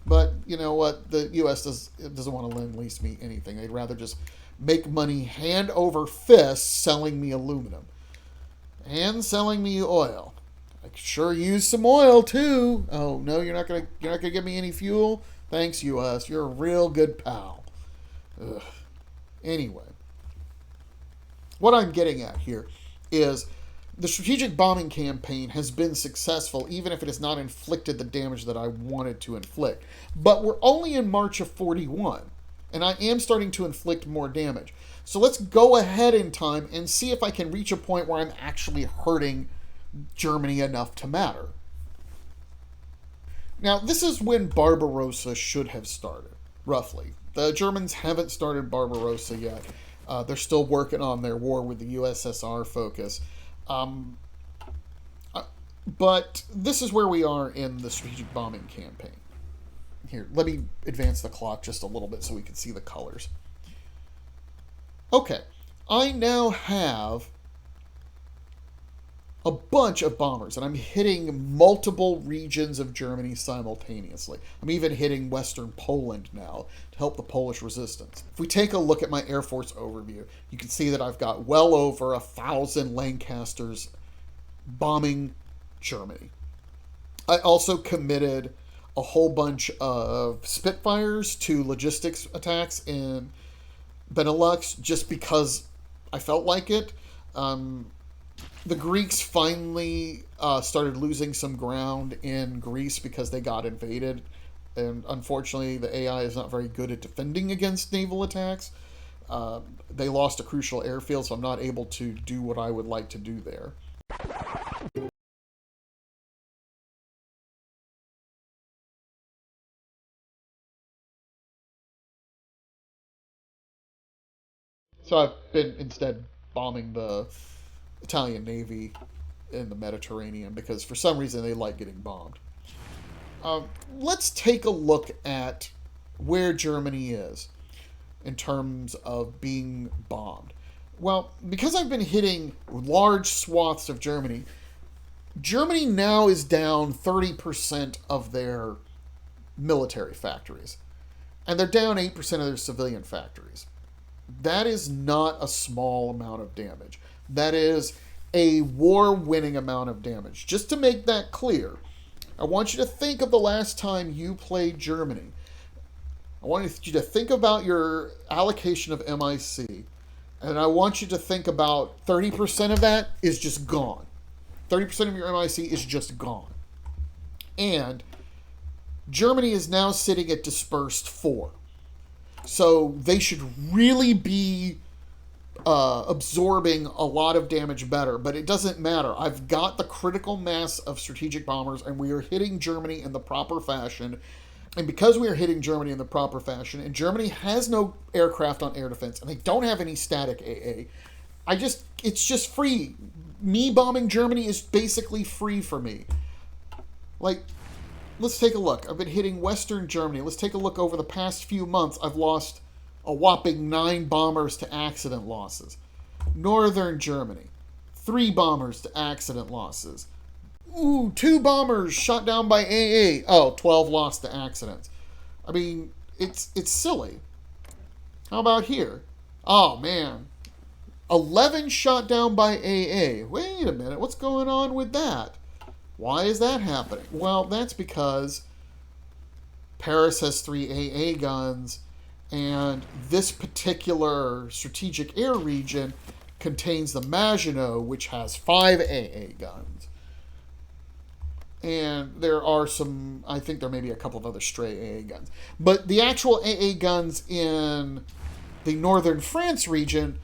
but you know what? The U.S. doesn't want to lend-lease me anything. They'd rather just make money hand over fist selling me aluminum and selling me oil. I could sure use some oil too. Oh no, you're not gonna give me any fuel? Thanks, U.S. You're a real good pal. Ugh. Anyway, what I'm getting at here is the strategic bombing campaign has been successful, even if it has not inflicted the damage that I wanted to inflict. But we're only in March of 41, and I am starting to inflict more damage. So let's go ahead in time and see if I can reach a point where I'm actually hurting Germany enough to matter. Now, this is when Barbarossa should have started, roughly. The Germans haven't started Barbarossa yet. They're still working on their war with the USSR focus. But this is where we are in the strategic bombing campaign. Here, let me advance the clock just a little bit so we can see the colors. Okay, I now have a bunch of bombers, and I'm hitting multiple regions of Germany simultaneously. I'm even hitting Western Poland now to help the Polish resistance. If we take a look at my Air Force overview, you can see that I've got well over 1,000 Lancasters bombing Germany. I also committed a whole bunch of Spitfires to logistics attacks in Benelux just because I felt like it. The Greeks finally started losing some ground in Greece because they got invaded. And unfortunately, the AI is not very good at defending against naval attacks. They lost a crucial airfield, so I'm not able to do what I would like to do there. So I've been instead bombing the Italian Navy in the Mediterranean because for some reason they like getting bombed. Let's take a look at where Germany is in terms of being bombed. Well, because I've been hitting large swaths of Germany, Germany now is down 30% of their military factories, and they're down 8% of their civilian factories. That is not a small amount of damage. That is a war-winning amount of damage. Just to make that clear, I want you to think of the last time you played Germany. I want you to think about your allocation of MIC, and I want you to think about 30% of that is just gone. 30% of your MIC is just gone. And Germany is now sitting at Dispersed 4. So they should really be absorbing a lot of damage better, but it doesn't matter. I've got the critical mass of strategic bombers, and we are hitting Germany in the proper fashion. And because we are hitting Germany in the proper fashion, and Germany has no aircraft on air defense, and they don't have any static AA, it's just free. Me bombing Germany is basically free for me. Like, let's take a look. I've been hitting Western Germany. Let's take a look over the past few months. I've lost a whopping 9 bombers to accident losses. Northern Germany, 3 bombers to accident losses. Ooh, 2 bombers shot down by AA. Oh, 12 lost to accidents. I mean, it's silly. How about here? Oh, man. 11 shot down by AA. Wait a minute. What's going on with that? Why is that happening? Well, that's because Paris has 3 AA guns, and this particular strategic air region contains the Maginot, which has 5 AA guns. And there are some, I think there may be a couple of other stray AA guns. But the actual AA guns in the northern France region,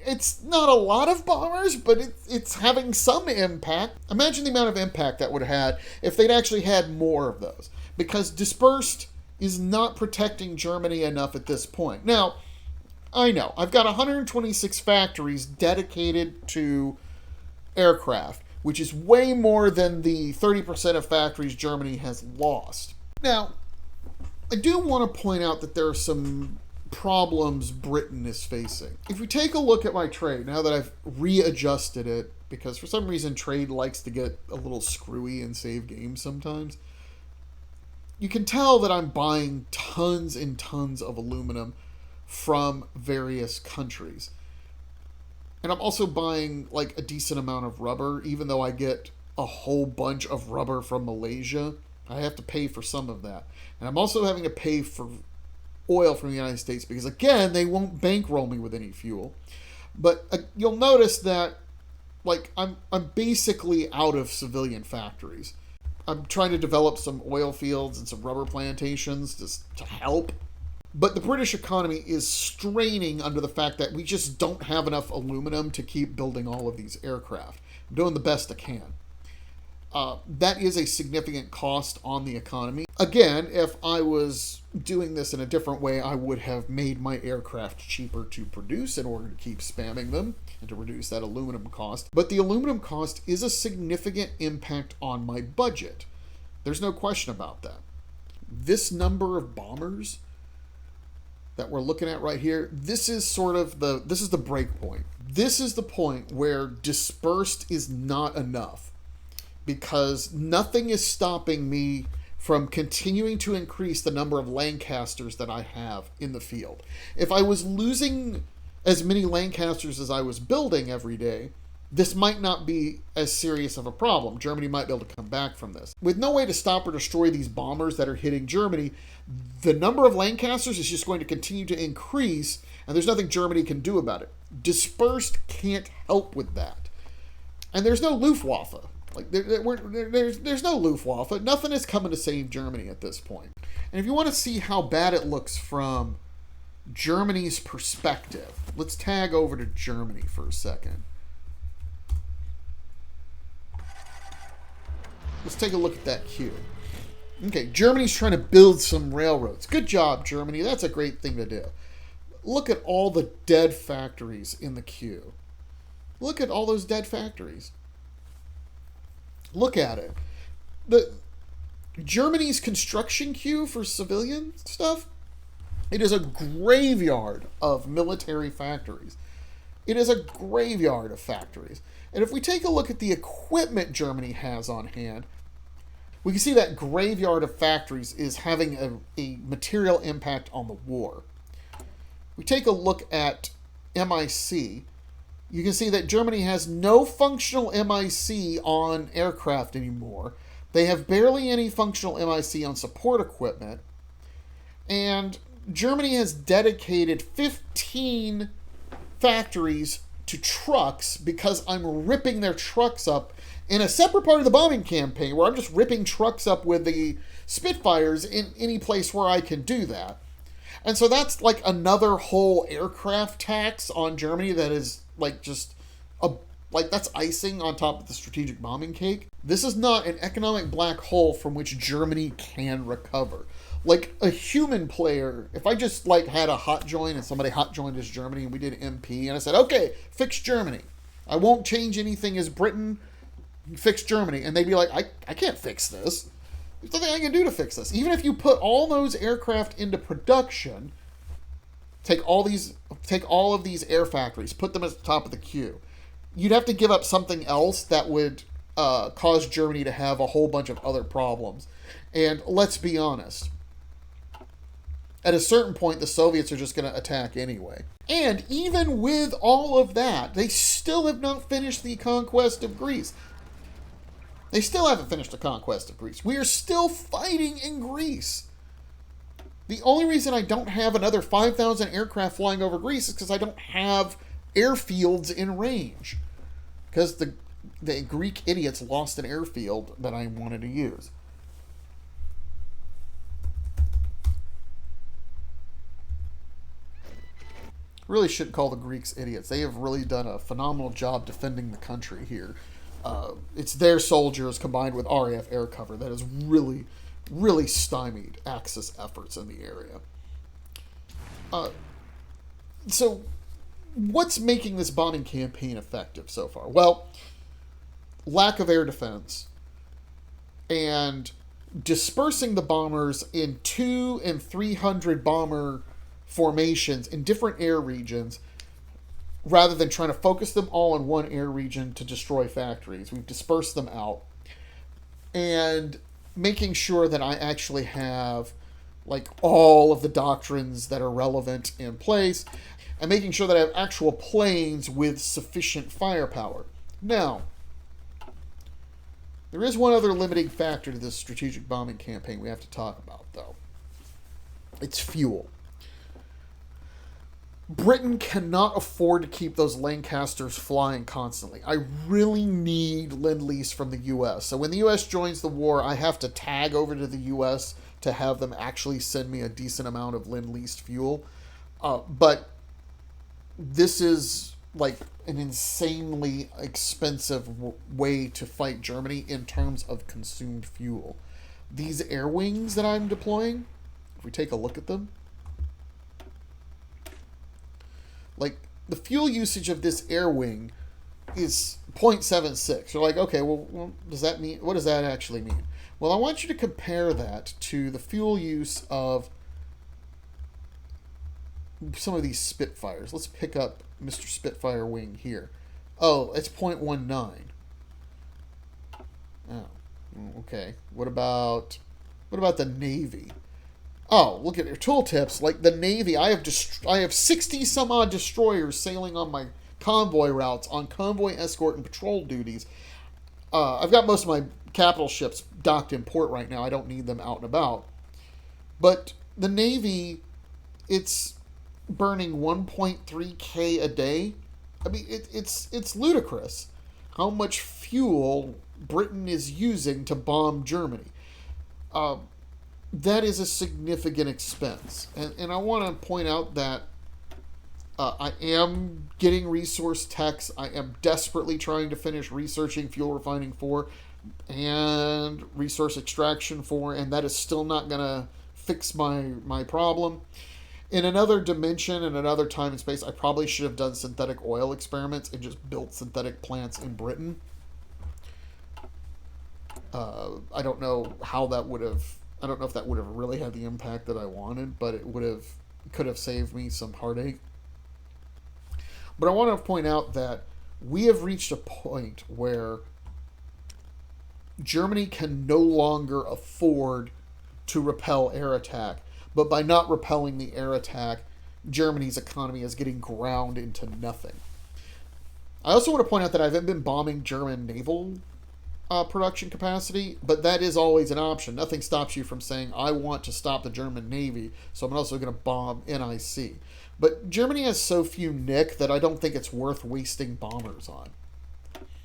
it's not a lot of bombers, but it's having some impact. Imagine the amount of impact that would have had if they'd actually had more of those. Because Dispersed is not protecting Germany enough at this point. Now, I know, I've got 126 factories dedicated to aircraft, which is way more than the 30% of factories Germany has lost. Now, I do want to point out that there are some problems Britain is facing. If we take a look at my trade, now that I've readjusted it, because for some reason trade likes to get a little screwy and save games sometimes, you can tell that I'm buying tons and tons of aluminum from various countries. And I'm also buying like a decent amount of rubber, even though I get a whole bunch of rubber from Malaysia. I have to pay for some of that. And I'm also having to pay for oil from the United States because, again, they won't bankroll me with any fuel. But you'll notice that like I'm basically out of civilian factories. I'm trying to develop some oil fields and some rubber plantations just to help. But the British economy is straining under the fact that we just don't have enough aluminum to keep building all of these aircraft. I'm doing the best I can. That is a significant cost on the economy. Again, if I was doing this in a different way, I would have made my aircraft cheaper to produce in order to keep spamming them and to reduce that aluminum cost. But the aluminum cost is a significant impact on my budget. There's no question about that. This number of bombers that we're looking at right here, this is sort of this is the break point. This is the point where dispersed is not enough, because nothing is stopping me from continuing to increase the number of Lancasters that I have in the field. If I was losing as many Lancasters as I was building every day, this might not be as serious of a problem. Germany might be able to come back from this. With no way to stop or destroy these bombers that are hitting Germany, the number of Lancasters is just going to continue to increase, and there's nothing Germany can do about it. Dispersed can't help with that. And there's no Luftwaffe. Like there's no Luftwaffe. Nothing is coming to save Germany at this point. And if you want to see how bad it looks from Germany's perspective, let's tag over to Germany for a second. Let's take a look at that queue. Okay, Germany's trying to build some railroads. Good job, Germany. That's a great thing to do. Look at all the dead factories in the queue. Look at all those dead factories. Look at it. Germany's construction queue for civilian stuff, it is a graveyard of military factories. It is a graveyard of factories. And if we take a look at the equipment Germany has on hand, we can see that graveyard of factories is having a material impact on the war. We take a look at MIC. You can see that Germany has no functional MIC on aircraft anymore. They have barely any functional MIC on support equipment. And Germany has dedicated 15 factories to trucks because I'm ripping their trucks up in a separate part of the bombing campaign where I'm just ripping trucks up with the Spitfires in any place where I can do that. And so that's like another whole aircraft tax on Germany that is like just that's icing on top of the strategic bombing cake. This is not an economic black hole from which Germany can recover. Like a human player, if I just like had a hot join and somebody hot joined as Germany and we did MP and I said, okay, fix Germany. I won't change anything as Britain, fix Germany. And they'd be like, I can't fix this. There's nothing I can do to fix this. Even if you put all those aircraft into production, take all of these air factories, put them at the top of the queue, you'd have to give up something else that would cause Germany to have a whole bunch of other problems. And let's be honest, at a certain point, the Soviets are just going to attack anyway. And even with all of that, they still have not finished the conquest of Greece. They still haven't finished the conquest of Greece. We are still fighting in Greece. The only reason I don't have another 5,000 aircraft flying over Greece is because I don't have airfields in range. Because the Greek idiots lost an airfield that I wanted to use. Really shouldn't call the Greeks idiots. They have really done a phenomenal job defending the country here. It's their soldiers combined with RAF air cover that has really, really stymied Axis efforts in the area. So what's making this bombing campaign effective so far? Well, lack of air defense and dispersing the bombers in 200 and 300 bomber formations in different air regions rather than trying to focus them all in one air region to destroy factories. We've dispersed them out and making sure that I actually have like all of the doctrines that are relevant in place and making sure that I have actual planes with sufficient firepower. Now, there is one other limiting factor to this strategic bombing campaign we have to talk about, though. It's fuel. Britain cannot afford to keep those Lancasters flying constantly. I really need Lend-Lease from the U.S. So when the U.S. joins the war, I have to tag over to the U.S. to have them actually send me a decent amount of Lend-Lease fuel. But this is like an insanely expensive way to fight Germany in terms of consumed fuel. These air wings that I'm deploying, if we take a look at them, like, the fuel usage of this air wing is 0.76. You're like, okay, well, does that mean, what does that actually mean? Well, I want you to compare that to the fuel use of some of these Spitfires. Let's pick up Mr. Spitfire wing here. Oh, it's 0.19. Oh, okay. What about the Navy? Oh, look at your tooltips. Like the Navy, I have 60 some odd destroyers sailing on my convoy routes on convoy escort and patrol duties. I've got most of my capital ships docked in port right now. I don't need them out and about. But the Navy, it's burning 1.3K a day. I mean, it's ludicrous how much fuel Britain is using to bomb Germany. That is a significant expense. And I want to point out that I am getting resource techs. I am desperately trying to finish researching fuel refining 4 and resource extraction 4, and that is still not going to fix my problem. In another dimension, in another time and space, I probably should have done synthetic oil experiments and just built synthetic plants in Britain. I don't know how that would have... I don't know if that would have really had the impact that I wanted, but it could have saved me some heartache. But I want to point out that we have reached a point where Germany can no longer afford to repel air attack. But by not repelling the air attack, Germany's economy is getting ground into nothing. I also want to point out that I haven't been bombing German naval production capacity, but that is always an option. Nothing stops you from saying, I want to stop the German Navy, so I'm also going to bomb NIC. But Germany has so few Nick that I don't think it's worth wasting bombers on.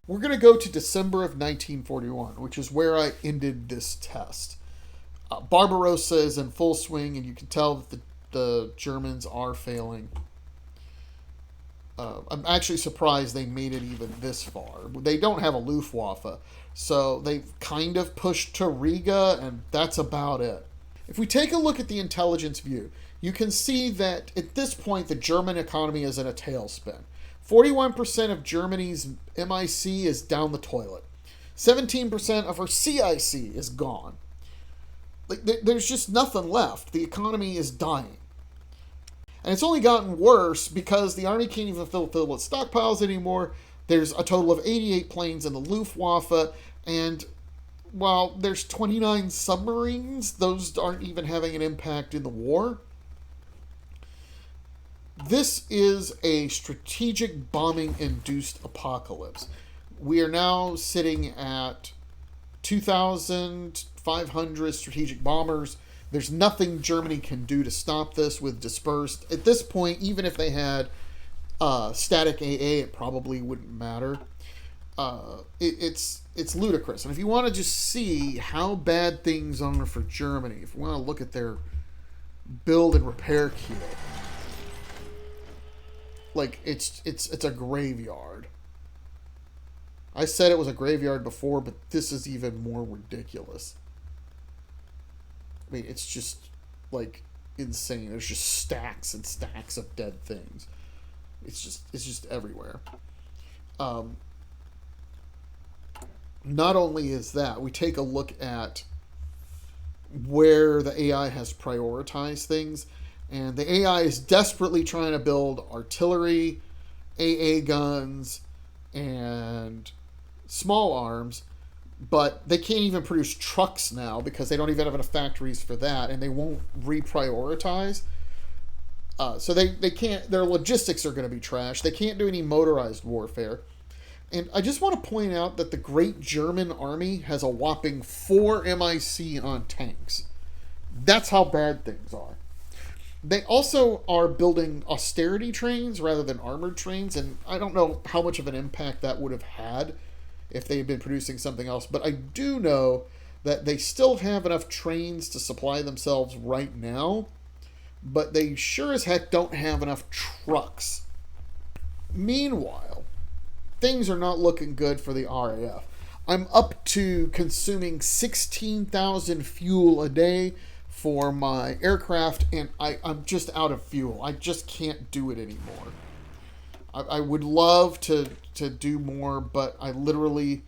We're going to go to December of 1941, which is where I ended this test. Barbarossa is in full swing, and you can tell that the Germans are failing. I'm actually surprised they made it even this far. They don't have a Luftwaffe, so they've kind of pushed to Riga, and that's about it. If we take a look at the intelligence view, you can see that at this point the German economy is in a tailspin. 41% of Germany's MIC is down the toilet. 17% of her CIC is gone. Like, there's just nothing left. The economy is dying. And it's only gotten worse because the army can't even fill its stockpiles anymore. There's a total of 88 planes in the Luftwaffe, and while there's 29 submarines, those aren't even having an impact in the war. This is a strategic bombing-induced apocalypse. We are now sitting at 2,500 strategic bombers. There's nothing Germany can do to stop this with Dispersed. At this point, even if they had static AA, it probably wouldn't matter. It's ludicrous. And if you want to just see how bad things are for Germany, if you want to look at their build and repair kit, like it's a graveyard. I said it was a graveyard before, but this is even more ridiculous. I mean, it's just, like, insane. There's just stacks and stacks of dead things. It's just everywhere. Not only is that, we take a look at where the AI has prioritized things, and the AI is desperately trying to build artillery, AA guns, and small arms, but they can't even produce trucks now because they don't even have enough factories for that, and they won't reprioritize. So they can't, their logistics are going to be trashed. They can't do any motorized warfare. And I just want to point out that the Great German Army has a whopping 4 MIC on tanks. That's how bad things are. They also are building austerity trains rather than armored trains, and I don't know how much of an impact that would have had if they had been producing something else, but I do know that they still have enough trains to supply themselves right now, but they sure as heck don't have enough trucks. Meanwhile, things are not looking good for the RAF. I'm up to consuming 16,000 fuel a day for my aircraft, and I'm just out of fuel. I just can't do it anymore. I would love to do more, but I literally,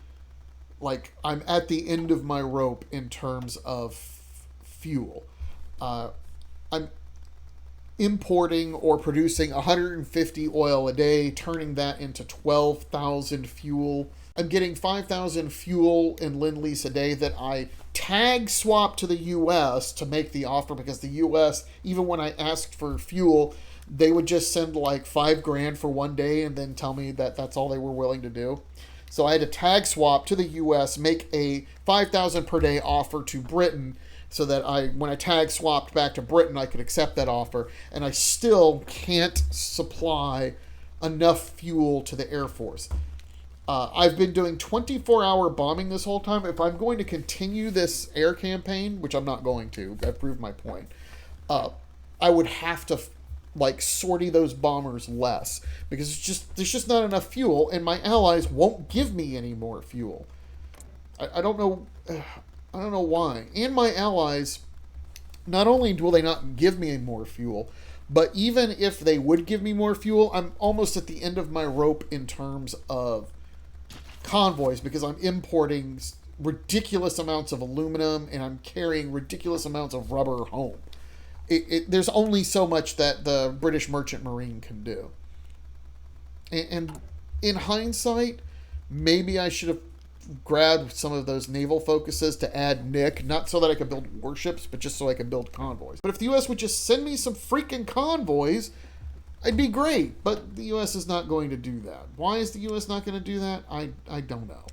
like, I'm at the end of my rope in terms of fuel. I'm importing or producing 150 oil a day, turning that into 12,000 fuel. I'm getting 5,000 fuel and Lend-Lease a day that I tag swap to the US to make the offer, because the US, even when I asked for fuel, they would just send like $5,000 for one day and then tell me that that's all they were willing to do. So I had to tag swap to the US, make a 5,000 per day offer to Britain, so that when I tag swapped back to Britain, I could accept that offer. And I still can't supply enough fuel to the Air Force. I've been doing 24-hour bombing this whole time. If I'm going to continue this air campaign, which I'm not going to, I've proved my point, I would have to sortie those bombers less, because there's just not enough fuel, and my allies won't give me any more fuel. I don't know why. And my allies, not only will they not give me more fuel, but even if they would give me more fuel, I'm almost at the end of my rope in terms of convoys, because I'm importing ridiculous amounts of aluminum and I'm carrying ridiculous amounts of rubber home. There's only so much that the British Merchant Marine can do. And in hindsight, maybe I should have grabbed some of those naval focuses to add Nick, not so that I could build warships, but just so I could build convoys. But if the U.S. would just send me some freaking convoys, I'd be great. But the U.S. is not going to do that. Why is the U.S. not going to do that? I don't know.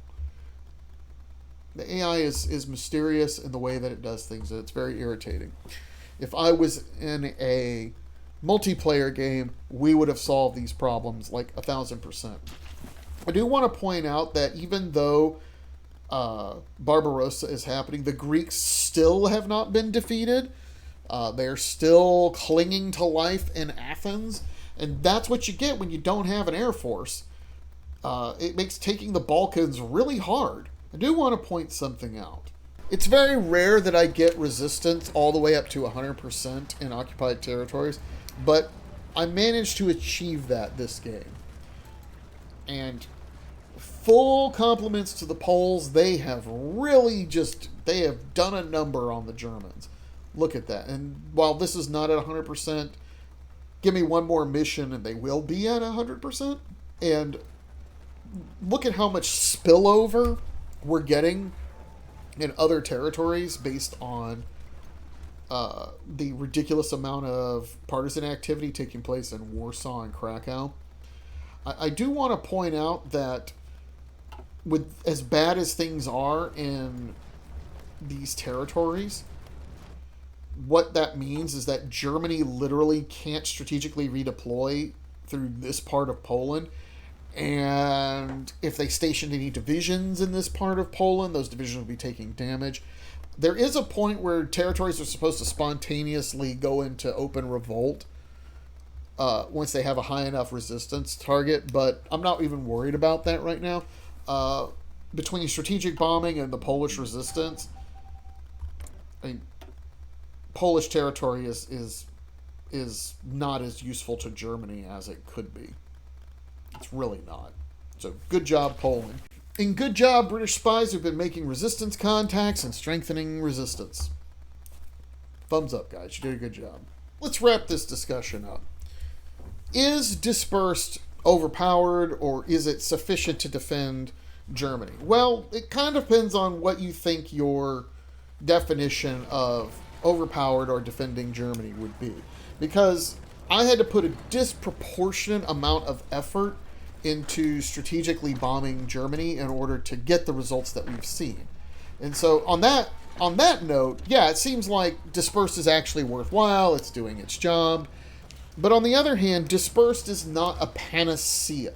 The AI is mysterious in the way that it does things, and it's very irritating. If I was in a multiplayer game, we would have solved these problems like 1,000%. I do want to point out that even though Barbarossa is happening, the Greeks still have not been defeated. They're still clinging to life in Athens, and that's what you get when you don't have an air force. It makes taking the Balkans really hard. I do want to point something out. It's very rare that I get resistance all the way up to 100% in occupied territories, but I managed to achieve that this game. And full compliments to the Poles. They have done a number on the Germans. Look at that. And while this is not at 100%, give me one more mission and they will be at 100%. And look at how much spillover we're getting in other territories based on the ridiculous amount of partisan activity taking place in Warsaw and Krakow. I do want to point out that with as bad as things are in these territories, what that means is that Germany literally can't strategically redeploy through this part of Poland. And if they stationed any divisions in this part of Poland, those divisions will be taking damage. There is a point where territories are supposed to spontaneously go into open revolt once they have a high enough resistance target, but I'm not even worried about that right now. Between strategic bombing and the Polish resistance, I mean, Polish territory is not as useful to Germany as it could be. It's really not. So good job, Poland. And good job, British spies who've been making resistance contacts and strengthening resistance. Thumbs up, guys. You did a good job. Let's wrap this discussion up. Is Dispersed overpowered, or is it sufficient to defend Germany? Well, it kind of depends on what you think your definition of overpowered or defending Germany would be. Because I had to put a disproportionate amount of effort into strategically bombing Germany in order to get the results that we've seen. And so on that note, yeah, it seems like Dispersed is actually worthwhile. It's doing its job. But on the other hand, Dispersed is not a panacea.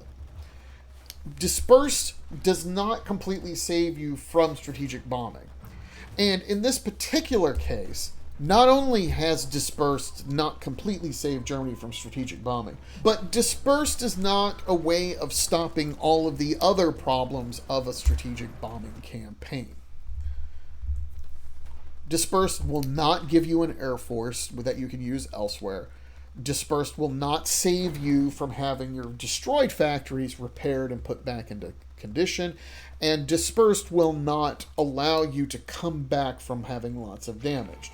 Dispersed does not completely save you from strategic bombing. And in this particular case, not only has Dispersed not completely saved Germany from strategic bombing, but Dispersed is not a way of stopping all of the other problems of a strategic bombing campaign. Dispersed will not give you an air force that you can use elsewhere. Dispersed will not save you from having your destroyed factories repaired and put back into condition. And Dispersed will not allow you to come back from having lots of damage.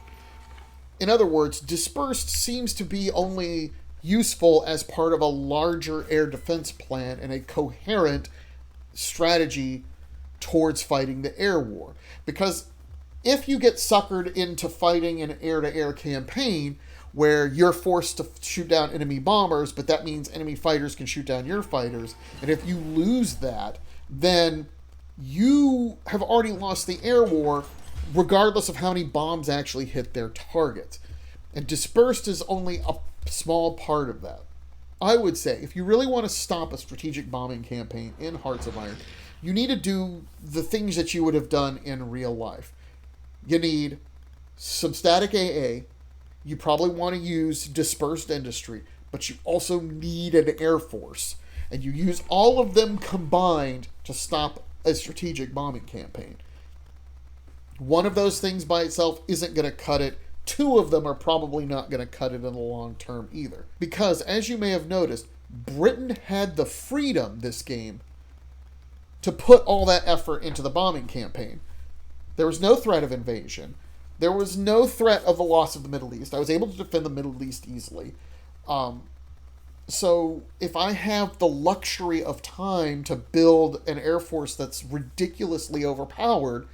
In other words, Dispersed seems to be only useful as part of a larger air defense plan and a coherent strategy towards fighting the air war. Because if you get suckered into fighting an air-to-air campaign where you're forced to shoot down enemy bombers, but that means enemy fighters can shoot down your fighters, and if you lose that, then you have already lost the air war regardless of how many bombs actually hit their targets. And Dispersed is only a small part of that. I would say, if you really want to stop a strategic bombing campaign in Hearts of Iron, you need to do the things that you would have done in real life. You need some static AA. You probably want to use dispersed industry, but you also need an air force. And you use all of them combined to stop a strategic bombing campaign. One of those things by itself isn't going to cut it. Two of them are probably not going to cut it in the long term either. Because, as you may have noticed, Britain had the freedom this game to put all that effort into the bombing campaign. There was no threat of invasion. There was no threat of the loss of the Middle East. I was able to defend the Middle East easily. So if I have the luxury of time to build an air force that's ridiculously overpowered,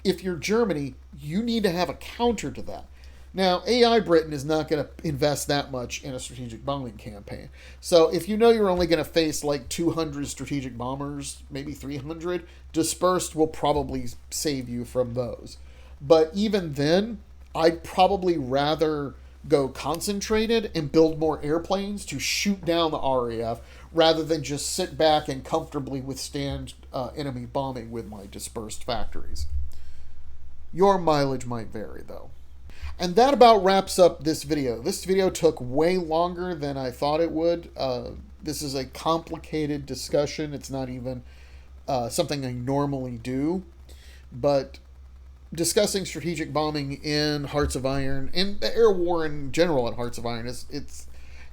if you're Germany, you need to have a counter to that. Now, AI Britain is not going to invest that much in a strategic bombing campaign. So if you know you're only going to face like 200 strategic bombers, maybe 300, Dispersed will probably save you from those. But even then, I'd probably rather go concentrated and build more airplanes to shoot down the RAF rather than just sit back and comfortably withstand enemy bombing with my dispersed factories. Your mileage might vary, though. And that about wraps up this video. This video took way longer than I thought it would. This is a complicated discussion. It's not even something I normally do. But discussing strategic bombing in Hearts of Iron, and the air war in general in Hearts of Iron,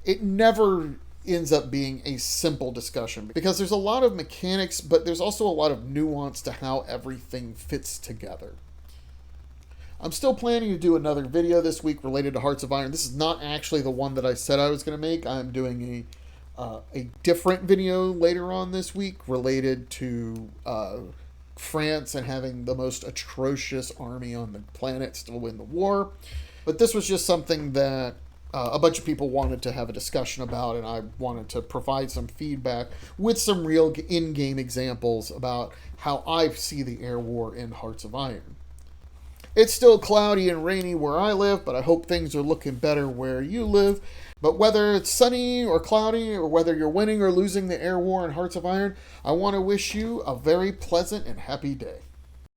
it never ends up being a simple discussion. Because there's a lot of mechanics, but there's also a lot of nuance to how everything fits together. I'm still planning to do another video this week related to Hearts of Iron. This is not actually the one that I said I was going to make. I'm doing a different video later on this week related to France and having the most atrocious army on the planet still win the war. But this was just something that a bunch of people wanted to have a discussion about, and I wanted to provide some feedback with some real in-game examples about how I see the air war in Hearts of Iron. It's still cloudy and rainy where I live, but I hope things are looking better where you live. But whether it's sunny or cloudy, or whether you're winning or losing the air war in Hearts of Iron, I want to wish you a very pleasant and happy day.